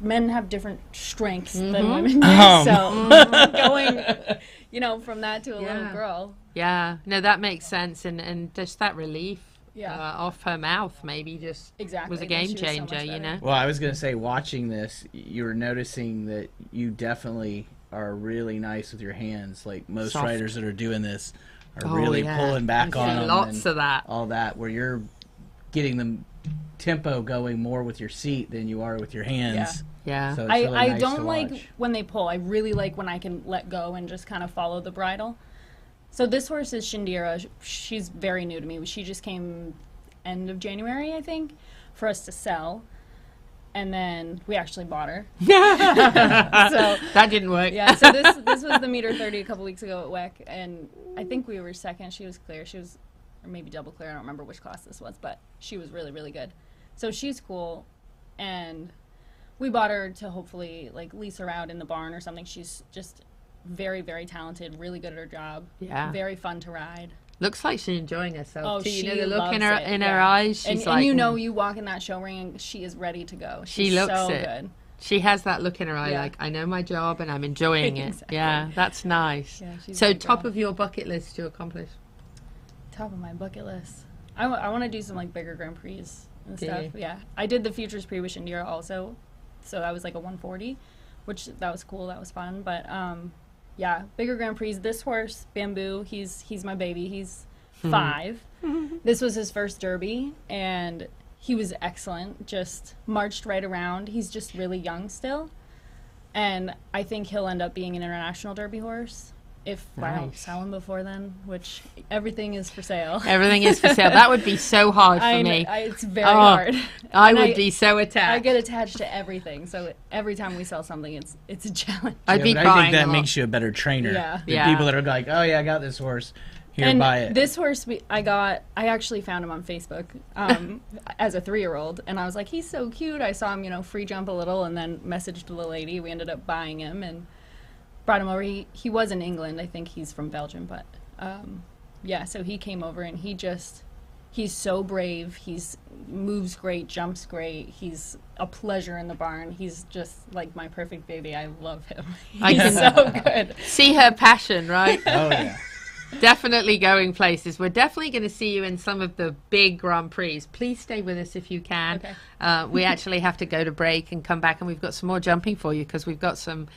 men have different strengths than women do, so going, from that to a little girl. Yeah, no, that makes sense, and just that relief. Yeah. Off her mouth, maybe just was a game changer, Well, I was gonna say, watching this, you were noticing that you definitely are really nice with your hands. Like most riders that are doing this are really pulling back on them. Lots of that. All that, where you're getting the tempo going more with your seat than you are with your hands. Yeah. So it's really I nice don't to like watch. when they pull. I really like when I can let go and just kind of follow the bridle. So this horse is Shindira. She's very new to me. She just came end of January, I think, for us to sell. And then we actually bought her. So that didn't work. Yeah, so this was the meter 30 a couple weeks ago at WEC, and I think we were second. She was clear. She was, or maybe double clear. I don't remember which class this was, but she was really, really good. So she's cool, and we bought her to hopefully like lease her out in the barn or something. She's just very, very talented, really good at her job. Yeah. Very fun to ride. Looks like she's enjoying herself. Oh, too. she You know, the look loves in her it, her eyes. She's like, and you know, you walk in that show ring and she is ready to go. She She's looks so it. good. She has that look in her eye, Yeah. like, I know my job and I'm enjoying it. Exactly. Yeah, that's nice. Yeah, she's So a good top girl. of your bucket list to accomplish? Top of my bucket list. I want to do some like bigger Grand Prix and Do stuff. you? Yeah, I did the Futures Prix with Indira also, so that was like a 140, which that was cool. That was fun. But yeah, bigger Grand Prix. This horse, Bamboo, he's my baby. He's 5. This was his first Derby, and he was excellent. Just marched right around. He's just really young still, and I think he'll end up being an international Derby horse if I don't Nice. sell him before then. Which everything is for sale. Everything is for sale. That would be so hard for me. It's very hard. I And would be so attached. I get attached to everything, so every time we sell something, it's a challenge. I'd be but I crying think that a lot. makes you a better trainer. Yeah. The Yeah. people that are like, oh yeah, I got this horse. Here, And buy it. this horse I actually found him on Facebook as a 3-year-old, and I was like, he's so cute. I saw him, free jump a little, and then messaged the lady. We ended up buying him and brought him over. He was in England. I think he's from Belgium, but yeah. So he came over, and he's so brave. He's moves great, jumps great. He's a pleasure in the barn. He's just like my perfect baby. I love him. I He's can so good. see her passion, right? Oh yeah. Definitely going places. We're definitely going to see you in some of the big Grand Prix. Please stay with us if you can. Okay. We actually have to go to break and come back, and we've got some more jumping for you because we've got some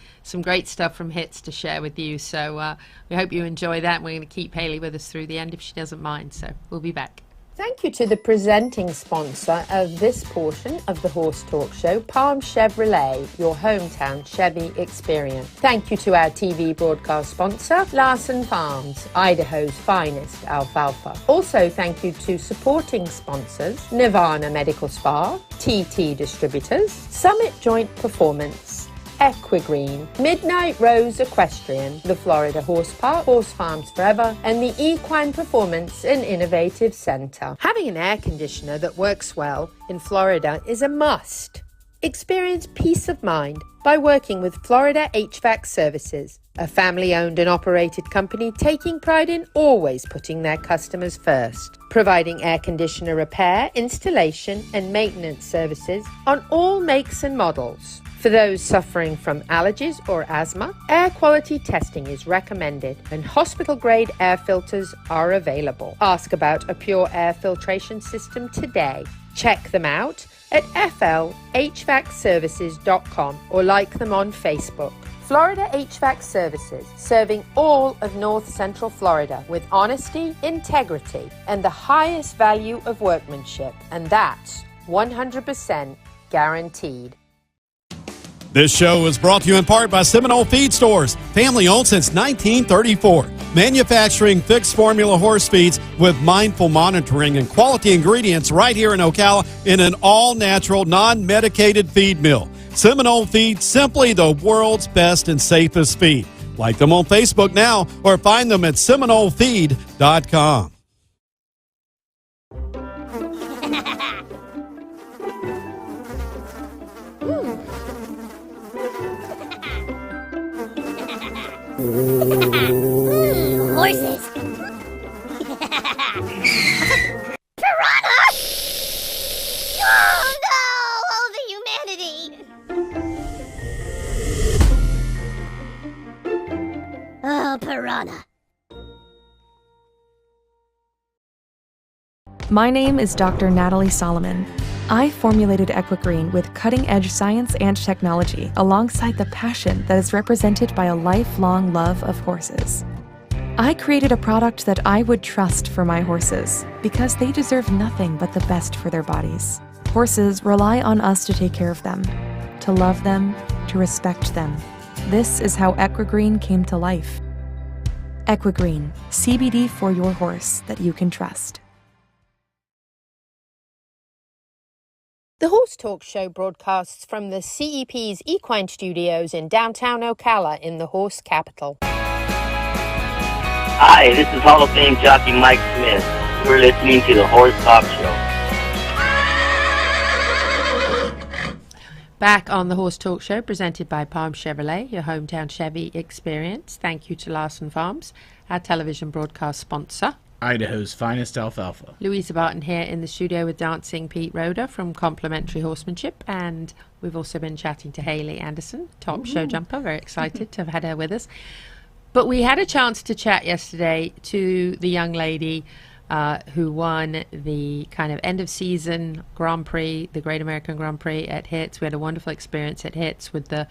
great stuff from Hits to share with you. So we hope you enjoy that. We're going to keep Hayley with us through the end if she doesn't mind. So we'll be back. Thank you to the presenting sponsor of this portion of the Horse Talk Show, Palm Chevrolet, your hometown Chevy experience. Thank you to our TV broadcast sponsor, Larson Farms, Idaho's finest alfalfa. Also, thank you to supporting sponsors, Nirvana Medical Spa, TT Distributors, Summit Joint Performance, Equine, Midnight Rose Equestrian, the Florida Horse Park, Horse Farms Forever, and the Equine Performance and Innovative Center. Having an air conditioner that works well in Florida is a must. Experience peace of mind by working with Florida HVAC Services, a family-owned and operated company taking pride in always putting their customers first, providing air conditioner repair, installation, and maintenance services on all makes and models. For those suffering from allergies or asthma, air quality testing is recommended and hospital-grade air filters are available. Ask about a pure air filtration system today. Check them out at flhvacservices.com or like them on Facebook. Florida HVAC Services, serving all of North Central Florida with honesty, integrity, and the highest value of workmanship. And that's 100% guaranteed. This show is brought to you in part by Seminole Feed Stores, family owned since 1934. Manufacturing fixed formula horse feeds with mindful monitoring and quality ingredients right here in Ocala in an all-natural, non-medicated feed mill. Seminole Feed, simply the world's best and safest feed. Like them on Facebook now or find them at SeminoleFeed.com. Horses. Piranha! Oh no! Oh, the humanity! Oh, piranha. My name is Dr. Natalie Solomon. I formulated Equine with cutting-edge science and technology alongside the passion that is represented by a lifelong love of horses. I created a product that I would trust for my horses because they deserve nothing but the best for their bodies. Horses rely on us to take care of them, to love them, to respect them. This is how Equine came to life. Equine, CBD for your horse that you can trust. The Horse Talk Show broadcasts from the CEP's Equine Studios in downtown Ocala in the horse capital. Hi, this is Hall of Fame jockey Mike Smith. You're listening to the Horse Talk Show. Back on the Horse Talk Show, presented by Palm Chevrolet, your hometown Chevy experience. Thank you to Larson Farms, our television broadcast sponsor. Idaho's finest alfalfa. Louisa Barton here in the studio with Dancing Pete Rodda from Complementary Horsemanship, and we've also been chatting to Hayley Anderson, top show jumper. Very excited to have had her with us. But we had a chance to chat yesterday to the young lady who won the kind of end of season Grand Prix, the Great American Grand Prix at HITS. We had a wonderful experience at HITS with the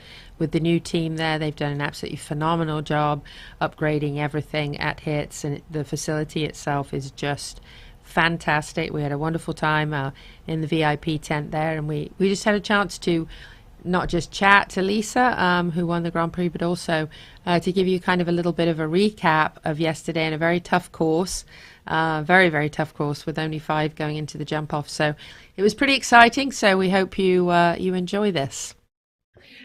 new team there. They've done an absolutely phenomenal job upgrading everything at HITS, and the facility itself is just fantastic. We had a wonderful time in the VIP tent there, and we just had a chance to not just chat to Lisa, who won the Grand Prix, but also to give you kind of a little bit of a recap of yesterday in a very tough course. Very, very tough course with only 5 going into the jump off. So it was pretty exciting. So we hope you enjoy this.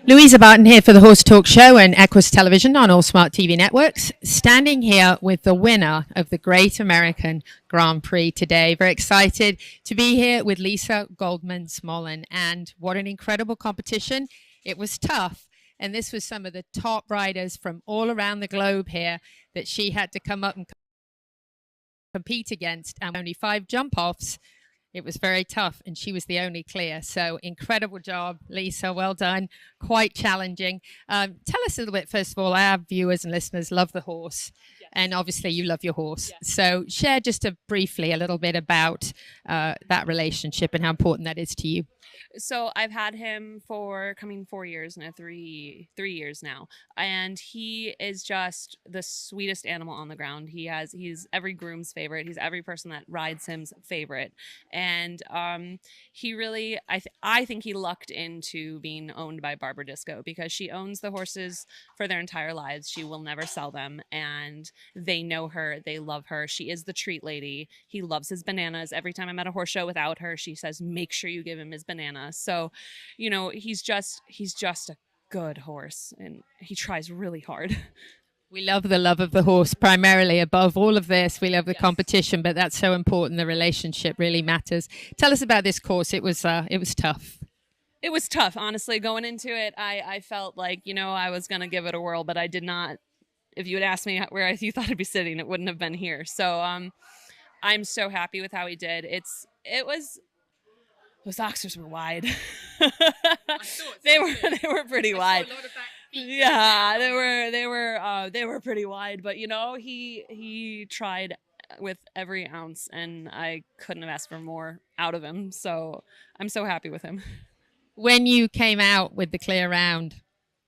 Louisa Barton here for the Horse Talk Show and Equus Television on all smart TV networks. Standing here with the winner of the Great American Grand Prix today. Very excited to be here with Lisa Goldman-Smolen. And what an incredible competition. It was tough. And this was some of the top riders from all around the globe here that she had to come up and compete against, and only 5 jump offs. It was very tough, and she was the only clear. So incredible job, Lisa. Well done. Quite challenging. Tell us a little bit, first of all, our viewers and listeners love the horse, and obviously you love your horse. So share just briefly a little bit about that relationship and how important that is to you. So I've had him for coming 4 years now, 3 years now, and he is just the sweetest animal on the ground. He's every groom's favorite. He's every person that rides him's favorite, and he really, I think he lucked into being owned by Barbara Disco, because she owns the horses for their entire lives. She will never sell them, and they know her. They love her. She is the treat lady. He loves his bananas. Every time I'm at a horse show without her, she says, make sure you give him his banana. So, you know, he's just a good horse, and he tries really hard. We love the love of the horse primarily. Above all of this, we love the competition, but that's so important. The relationship really matters. Tell us about this course. It was tough. It was tough, honestly. Going into it, I felt like, you know, I was going to give it a whirl, but I did not. If you had asked me where you thought I'd be sitting, it wouldn't have been here. So I'm so happy with how he did. Those oxers were wide. They were pretty wide. Yeah, they were pretty wide. But you know, he tried with every ounce, and I couldn't have asked for more out of him. So I'm so happy with him. When you came out with the clear round,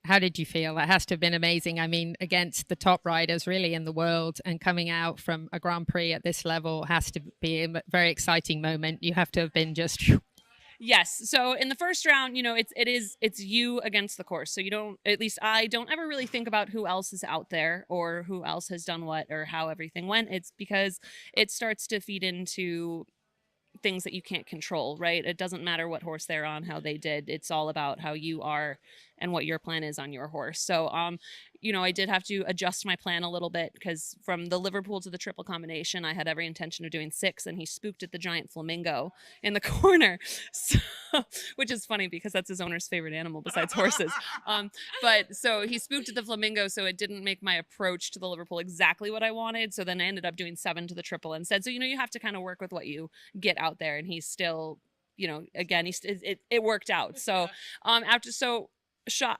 how did you feel? That has to have been amazing. I mean, against the top riders really in the world, and coming out from a Grand Prix at this level has to be a very exciting moment. You have to have been just... Yes. So in the first round, you know, it's you against the course. So you don't, at least I don't ever really think about who else is out there or who else has done what or how everything went. It's because it starts to feed into things that you can't control, right? It doesn't matter what horse they're on, how they did. It's all about how you are and what your plan is on your horse. So, you know, I did have to adjust my plan a little bit, because from the Liverpool to the triple combination, I had every intention of doing 6, and he spooked at the giant flamingo in the corner, so, which is funny because that's his owner's favorite animal besides horses. But so he spooked at the flamingo, so it didn't make my approach to the Liverpool exactly what I wanted. So then I ended up doing 7 to the triple instead. So, you know, you have to kind of work with what you get out there, and he's still, you know, again, it worked out. So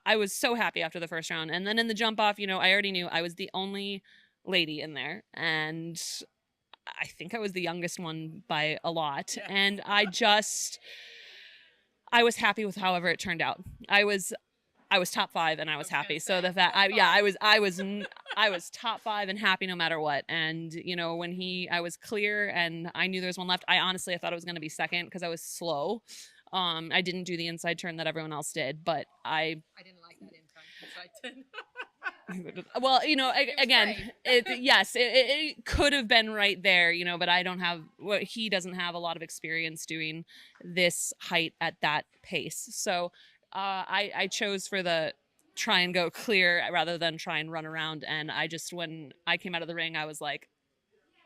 I was so happy after the first round. And then in the jump off, you know, I already knew I was the only lady in there, and I think I was the youngest one by a lot. And I was happy with however it turned out. I was top 5, and I was happy. So the fact, I was top 5 and happy no matter what. And you know, when I was clear and I knew there was one left, I thought it was going to be second because I was slow. I didn't do the inside turn that everyone else did, but I didn't like that inside turn. Well, again, it could have been right there, but he doesn't have a lot of experience doing this height at that pace. So I chose for the try and go clear rather than try and run around. And when I came out of the ring, I was like,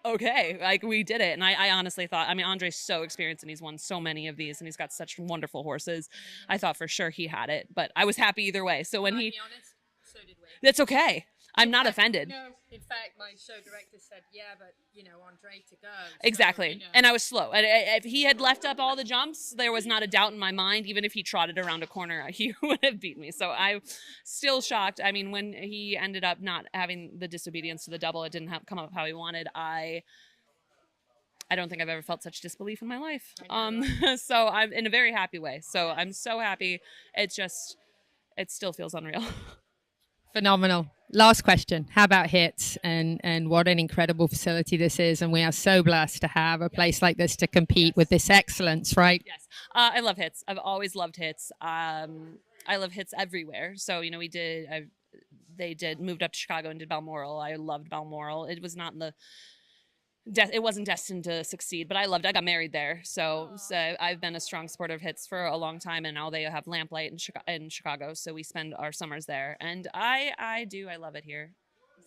okay, like we did it. And I honestly thought, Andre's so experienced and he's won so many of these and he's got such wonderful horses. I thought for sure he had it, but I was happy either way. So when he... So did we. That's okay. I'm not offended. No, in fact, my show director said, yeah, but, Andre to go. So, exactly. And I was slow. And if he had left up all the jumps, there was not a doubt in my mind. Even if he trotted around a corner, he would have beat me. So I'm still shocked. When he ended up not having the disobedience to the double, it didn't come up how he wanted. I don't think I've ever felt such disbelief in my life. So I'm in a very happy way. So I'm so happy. It still feels unreal. Phenomenal. Last question. How about HITS and what an incredible facility this is. And we are so blessed to have a place like this to compete with this excellence, right? Yes. I love HITS. I've always loved HITS. I love HITS everywhere. So, they moved up to Chicago and did Balmoral. I loved Balmoral. It was not it wasn't destined to succeed, but I loved it. I got married there. So I've been a strong supporter of HITS for a long time, and now they have Lamplight in Chicago. So we spend our summers there, and I love it here.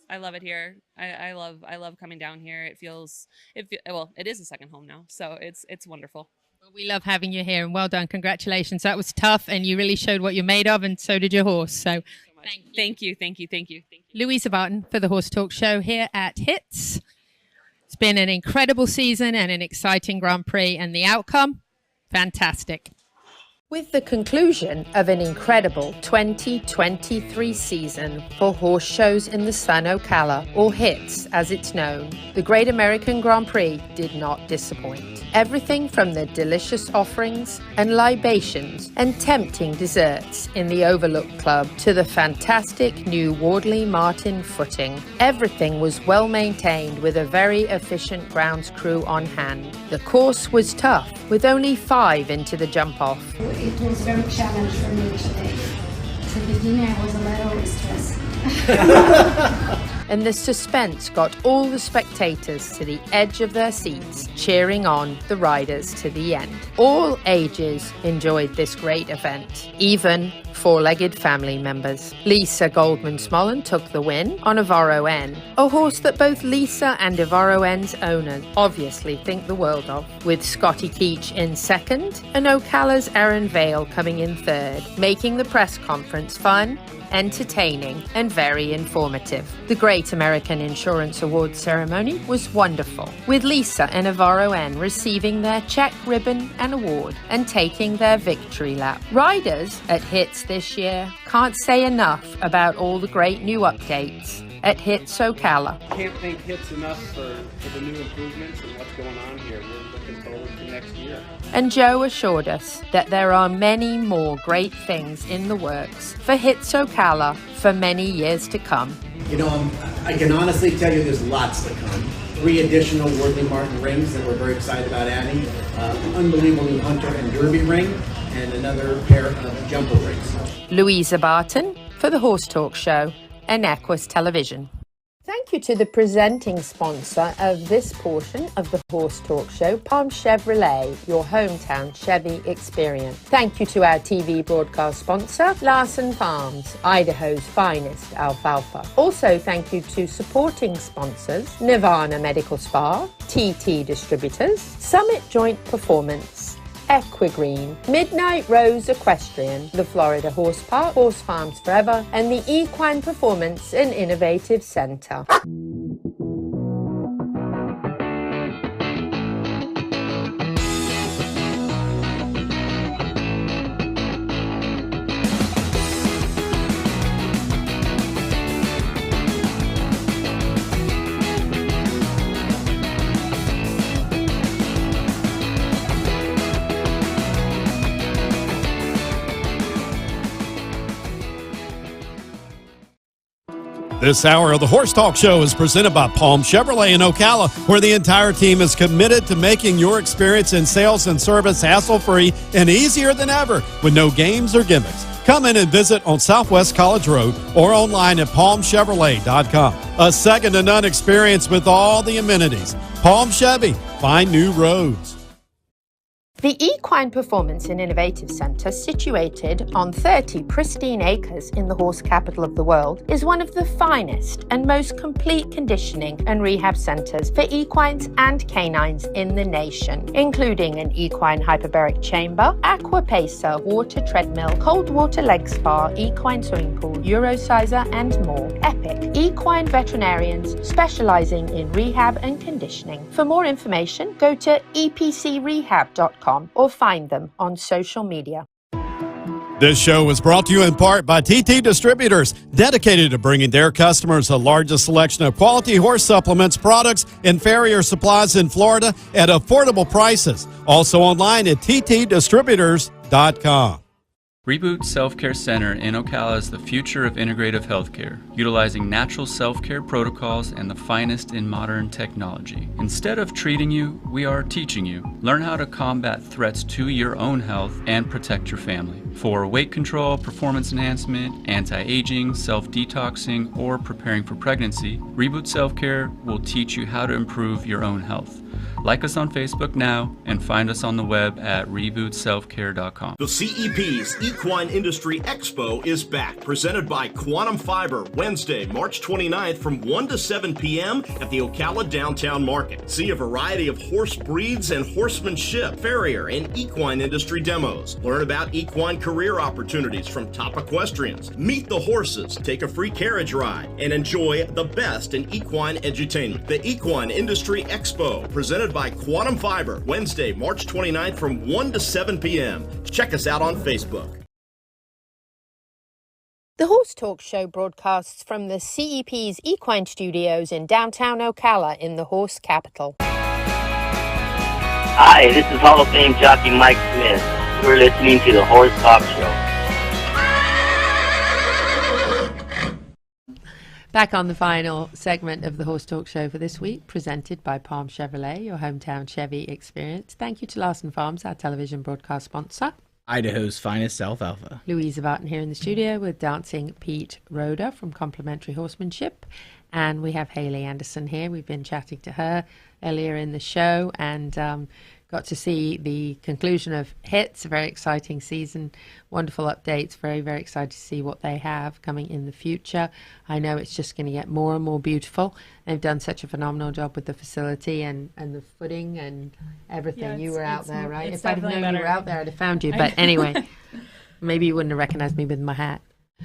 I love it here. I love coming down here. It is a second home now. So it's wonderful. Well, we love having you here, and well done. Congratulations. That was tough, and you really showed what you're made of, and so did your horse. So thank you. Louisa Barton for the Horse Talk Show here at HITS. It's been an incredible season and an exciting Grand Prix, and the outcome, fantastic. With the conclusion of an incredible 2023 season for horse shows in the Sun Ocala, or HITS as it's known, the Great American Grand Prix did not disappoint. Everything from the delicious offerings and libations and tempting desserts in the Overlook Club to the fantastic new Wardley Martin footing, everything was well maintained with a very efficient grounds crew on hand. The course was tough, with only 5 into the jump-off. It was very challenging for me today. At the beginning, I was a little stressed. And the suspense got all the spectators to the edge of their seats, cheering on the riders to the end. All ages enjoyed this great event, even 4-legged family members. Lisa Goldman-Smolen took the win on Avaro N, a horse that both Lisa and Avaro N's owners obviously think the world of, with Scotty Keach in second and Ocala's Erin Vale coming in third, making the press conference fun, entertaining, and very informative. The Great American Insurance Awards ceremony was wonderful, with Lisa and Avaro N receiving their check ribbon and award and taking their victory lap. Riders at HITS this year can't say enough about all the great new updates at HITS Ocala. Can't thank HITS enough for the new improvements and what's going on here. We're looking forward to next year. And Joe assured us that there are many more great things in the works for HITS Ocala for many years to come. I can honestly tell you there's lots to come. 3 additional Wardley Martin rings that we're very excited about adding, an unbelievable new Hunter and Derby ring, and another pair of jumper rings. Louisa Barton for the Horse Talk Show and Equus Television. Thank you to the presenting sponsor of this portion of the Horse Talk Show, Palm Chevrolet, your hometown Chevy experience. Thank you to our TV broadcast sponsor, Larson Farms, Idaho's finest alfalfa. Also, thank you to supporting sponsors, Nirvana Medical Spa, TT Distributors, Summit Joint Performance, Equine, Midnight Rose Equestrian, the Florida Horse Park, Horse Farms Forever, and the Equine Performance and Innovative Center. This hour of the Horse Talk Show is presented by Palm Chevrolet in Ocala, where the entire team is committed to making your experience in sales and service hassle-free and easier than ever with no games or gimmicks. Come in and visit on Southwest College Road or online at palmchevrolet.com. A second-to-none experience with all the amenities. Palm Chevy, find new roads. The Equine Performance and Innovative Centre, situated on 30 pristine acres in the horse capital of the world, is one of the finest and most complete conditioning and rehab centres for equines and canines in the nation, including an equine hyperbaric chamber, aqua pacer, water treadmill, cold water leg spa, equine swimming pool, Eurosizer, and more. Epic equine veterinarians specialising in rehab and conditioning. For more information, go to epcrehab.com or find them on social media. This show was brought to you in part by TT Distributors, dedicated to bringing their customers the largest selection of quality horse supplements, products, and farrier supplies in Florida at affordable prices. Also online at ttdistributors.com. Reboot Self-Care Center in Ocala is the future of integrative healthcare, utilizing natural self-care protocols and the finest in modern technology. Instead of treating you, we are teaching you. Learn how to combat threats to your own health and protect your family. For weight control, performance enhancement, anti-aging, self-detoxing, or preparing for pregnancy, Reboot Self-Care will teach you how to improve your own health. Like us on Facebook now and find us on the web at rebootselfcare.com. The CEP's Equine Industry Expo is back, presented by Quantum Fiber, Wednesday, March 29th from 1 to 7 p.m. at the Ocala Downtown Market. See a variety of horse breeds and horsemanship, farrier, and equine industry demos. Learn about equine career opportunities from top equestrians. Meet the horses, take a free carriage ride, and enjoy the best in equine edutainment. The Equine Industry Expo, presented by Quantum Fiber, Wednesday, March 29th from 1 to 7 p.m. Check us out on Facebook. The Horse Talk Show broadcasts from the CEP's Equine Studios in downtown Ocala in the horse capital. Hi, this is Hall of Fame jockey Mike Smith. You're listening to the Horse Talk Show. Back on the final segment of the Horse Talk Show for this week, presented by Palm Chevrolet, your hometown Chevy experience. Thank you to Larson Farms, our television broadcast sponsor. Idaho's finest alfalfa. Louisa Barton here in the studio with Dancing Pete Rodda from Complementary Horsemanship. And we have Hayley Anderson here. We've been chatting to her earlier in the show and got to see the conclusion of Hits, a very exciting season, wonderful updates, very, very excited to see what they have coming in the future. I know it's just going to get more and more beautiful. They've done such a phenomenal job with the facility and the footing and everything. Yeah, you were out there, right? If I'd have known you were out there, I'd have found you. But anyway, maybe you wouldn't have recognized me with my hat.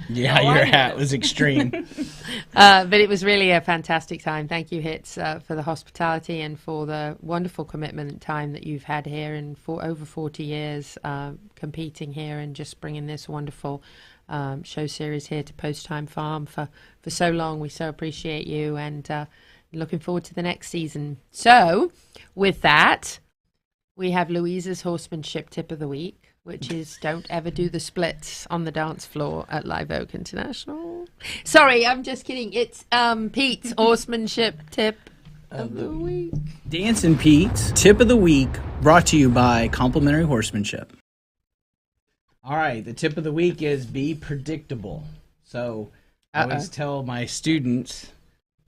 Yeah, your hat was extreme. But it was really a fantastic time. Thank you, Hits, for the hospitality and for the wonderful commitment and time that you've had here and for over 40 years competing here and just bringing this wonderful show series here to Post Time Farm for so long. We so appreciate you and looking forward to the next season. So, with that, we have Louisa's Horsemanship Tip of the Week, which is don't ever do the splits on the dance floor at Live Oak International. Sorry, I'm just kidding. It's Pete's Horsemanship Tip of the Week. Dancin Pete's Tip of the Week, brought to you by Complementary Horsemanship. All right, the tip of the week is be predictable. So I always tell my students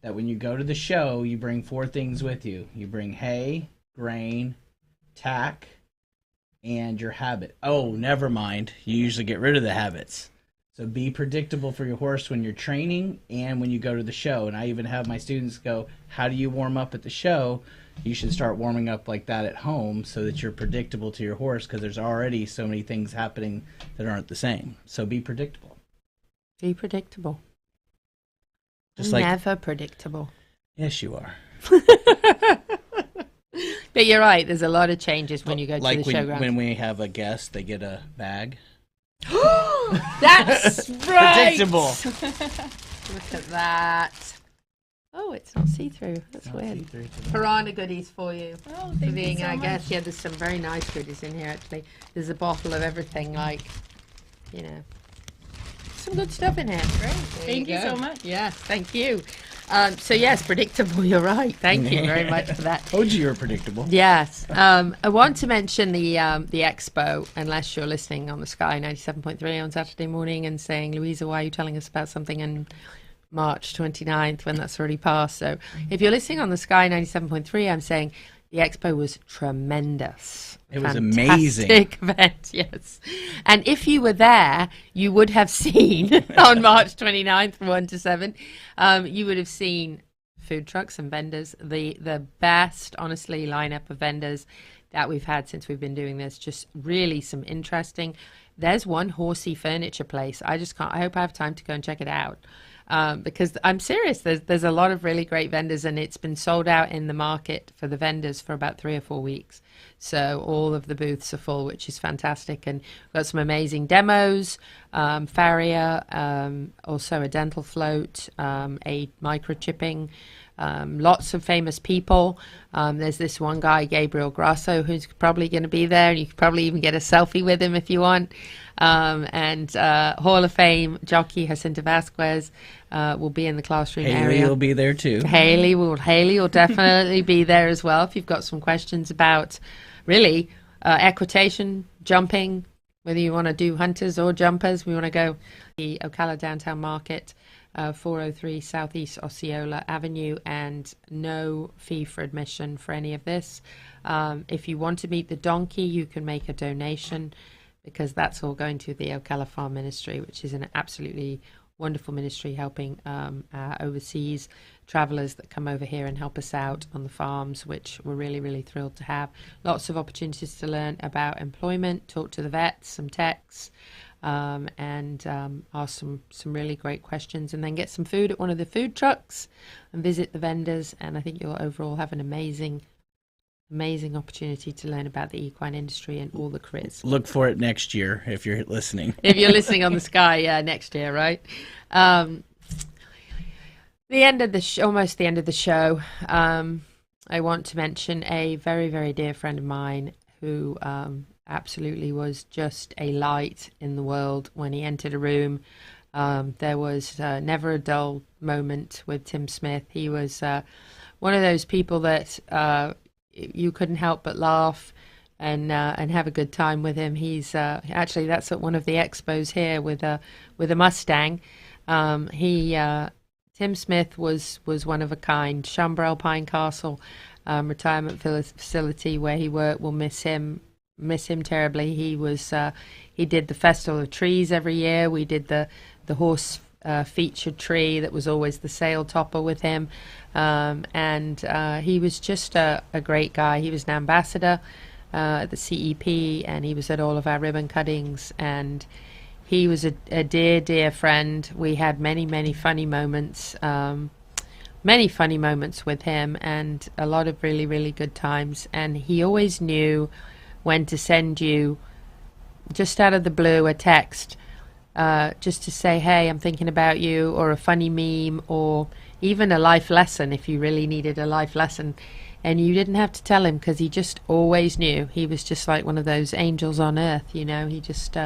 that when you go to the show, you bring 4 things with you. You bring hay, grain, tack, and your habit. Oh, never mind. You usually get rid of the habits. So be predictable for your horse when you're training and when you go to the show. And I even have my students go, how do you warm up at the show? You should start warming up like that at home so that you're predictable to your horse because there's already so many things happening that aren't the same. So be predictable. Be predictable. Just never predictable. Yes, you are. But you're right. There's a lot of changes when you go to the showgrounds. When we have a guest, they get a bag. That's right. Predictable. Look at that. Oh, it's not see-through. That's weird. Piranha goodies for you. Oh, thank you so I much. guess, yeah, there's some very nice goodies in here, actually. There's a bottle of everything, like, you know, some good stuff in here. Great. Thank you go. so much. Yes, thank you. So yes, predictable. You're right. Thank you very much for that. Told you were predictable. Yes. I want to mention the expo, unless you're listening on the Sky 97.3 on Saturday morning and saying, Louisa, why are you telling us about something in March 29th when that's already passed? So if you're listening on the Sky 97.3, I'm saying the expo was tremendous. It was amazing. Fantastic event, yes. And if you were there, you would have seen on March 29th from 1 to 7, you would have seen food trucks and vendors, the best, honestly, lineup of vendors that we've had since we've been doing this. Just really some interesting. There's one horsey furniture place. I just can't. I hope I have time to go and check it out. Because I'm serious, there's a lot of really great vendors, and it's been sold out in the market for the vendors for about 3 or 4 weeks. So all of the booths are full, which is fantastic. And we've got some amazing demos, farrier, also a dental float, a microchipping, lots of famous people. There's this one guy, Gabriel Grasso, who's probably going to be there, and you could probably even get a selfie with him if you want. And Hall of Fame jockey Jacinta Vasquez will be in the classroom area. Hayley will be there too. Hayley will definitely be there as well. If you've got some questions about really equitation, jumping, whether you want to do hunters or jumpers, we want to go the Ocala Downtown Market, 403 Southeast Osceola Avenue, and no fee for admission for any of this. If you want to meet the donkey, you can make a donation, because that's all going to the Ocala Farm Ministry, which is an absolutely wonderful ministry helping our overseas travelers that come over here and help us out on the farms, which we're really, really thrilled to have. Lots of opportunities to learn about employment, talk to the vets, some techs, and ask some really great questions, and then get some food at one of the food trucks and visit the vendors. And I think you'll overall have an amazing opportunity to learn about the equine industry and all the careers. Look for it next year if you're listening. If you're listening on the Sky, next year, right? The end of the almost the end of the show. I want to mention a very, very dear friend of mine who absolutely was just a light in the world when he entered a room. There was never a dull moment with Tim Smith. He was one of those people that you couldn't help but laugh and have a good time with him. He's actually, that's at one of the expos here with a Mustang. Tim Smith was one of a kind. Chambrel Pine Castle retirement facility where he worked will miss him terribly. He did the Festival of Trees every year. We did the horse featured tree that was always the sail topper with him, and he was just a great guy. He was an ambassador at the CEP, and he was at all of our ribbon cuttings, and he was a dear friend. We had many funny moments with him, and a lot of really good times. And he always knew when to send you, just out of the blue, a text, just to say, hey, I'm thinking about you, or a funny meme, or even a life lesson if you really needed a life lesson. And you didn't have to tell him, because he just always knew. He was just like one of those angels on earth, you know. He just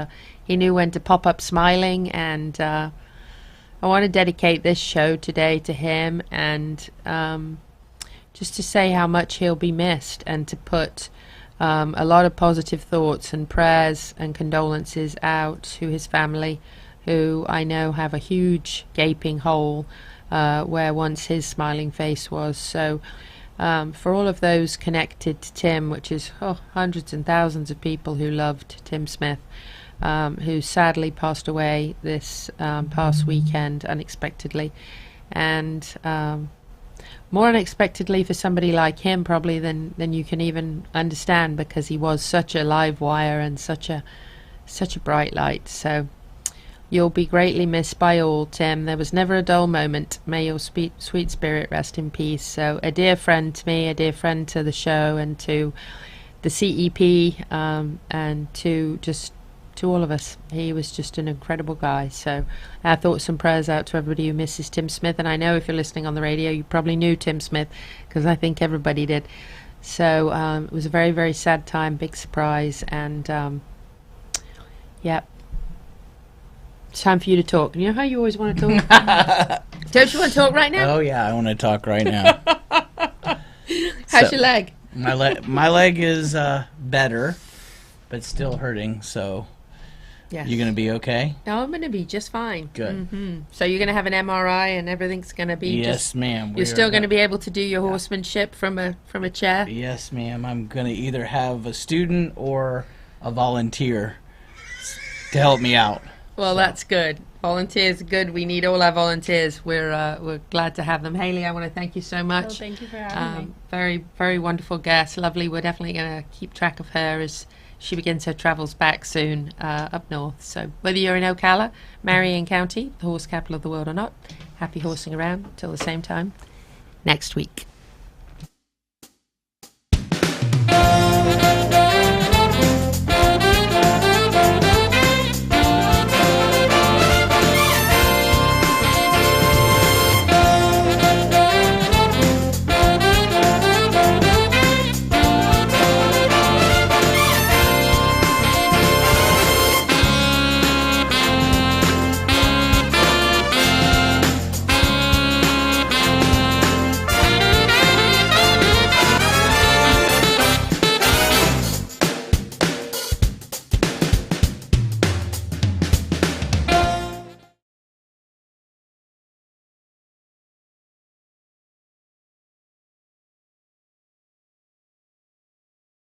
he knew when to pop up smiling. And I want to dedicate this show today to him, and just to say how much he'll be missed, and to put a lot of positive thoughts and prayers and condolences out to his family, who I know have a huge gaping hole where once his smiling face was. So for all of those connected to Tim, which is hundreds and thousands of people who loved Tim Smith, who sadly passed away this past weekend unexpectedly, and more unexpectedly for somebody like him probably than you can even understand, because he was such a live wire and such a bright light. So you'll be greatly missed by all, Tim. There was never a dull moment. May your sweet spirit rest in peace. So a dear friend to me, a dear friend to the show, and to the CEP, and to all of us. He was just an incredible guy. So our thoughts and prayers out to everybody who misses Tim Smith. And I know if you're listening on the radio, you probably knew Tim Smith, because I think everybody did. So it was a very, very sad time, big surprise. And yeah, it's time for you to talk. You know how you always want to talk? Don't you want to talk right now? Oh yeah, I want to talk right now. How's your leg? My leg is better, but still hurting. So, Yes. you gonna be okay? No, I'm going to be just fine. Good. So you're going to have an MRI and everything's going to be Yes, ma'am. You're still going to be able to do your horsemanship from a chair? Yes, ma'am. I'm gonna either have a student or a volunteer to help me out. Well, that's good. Volunteers are good. We need all our volunteers. We're glad to have them. Hayley, I want to thank you so much. Oh, thank you for having me. Very, very wonderful guest. Lovely. We're definitely going to keep track of her as she begins her travels back soon up north. So whether you're in Ocala, Marion County, the horse capital of the world or not, happy horsing around till the same time next week.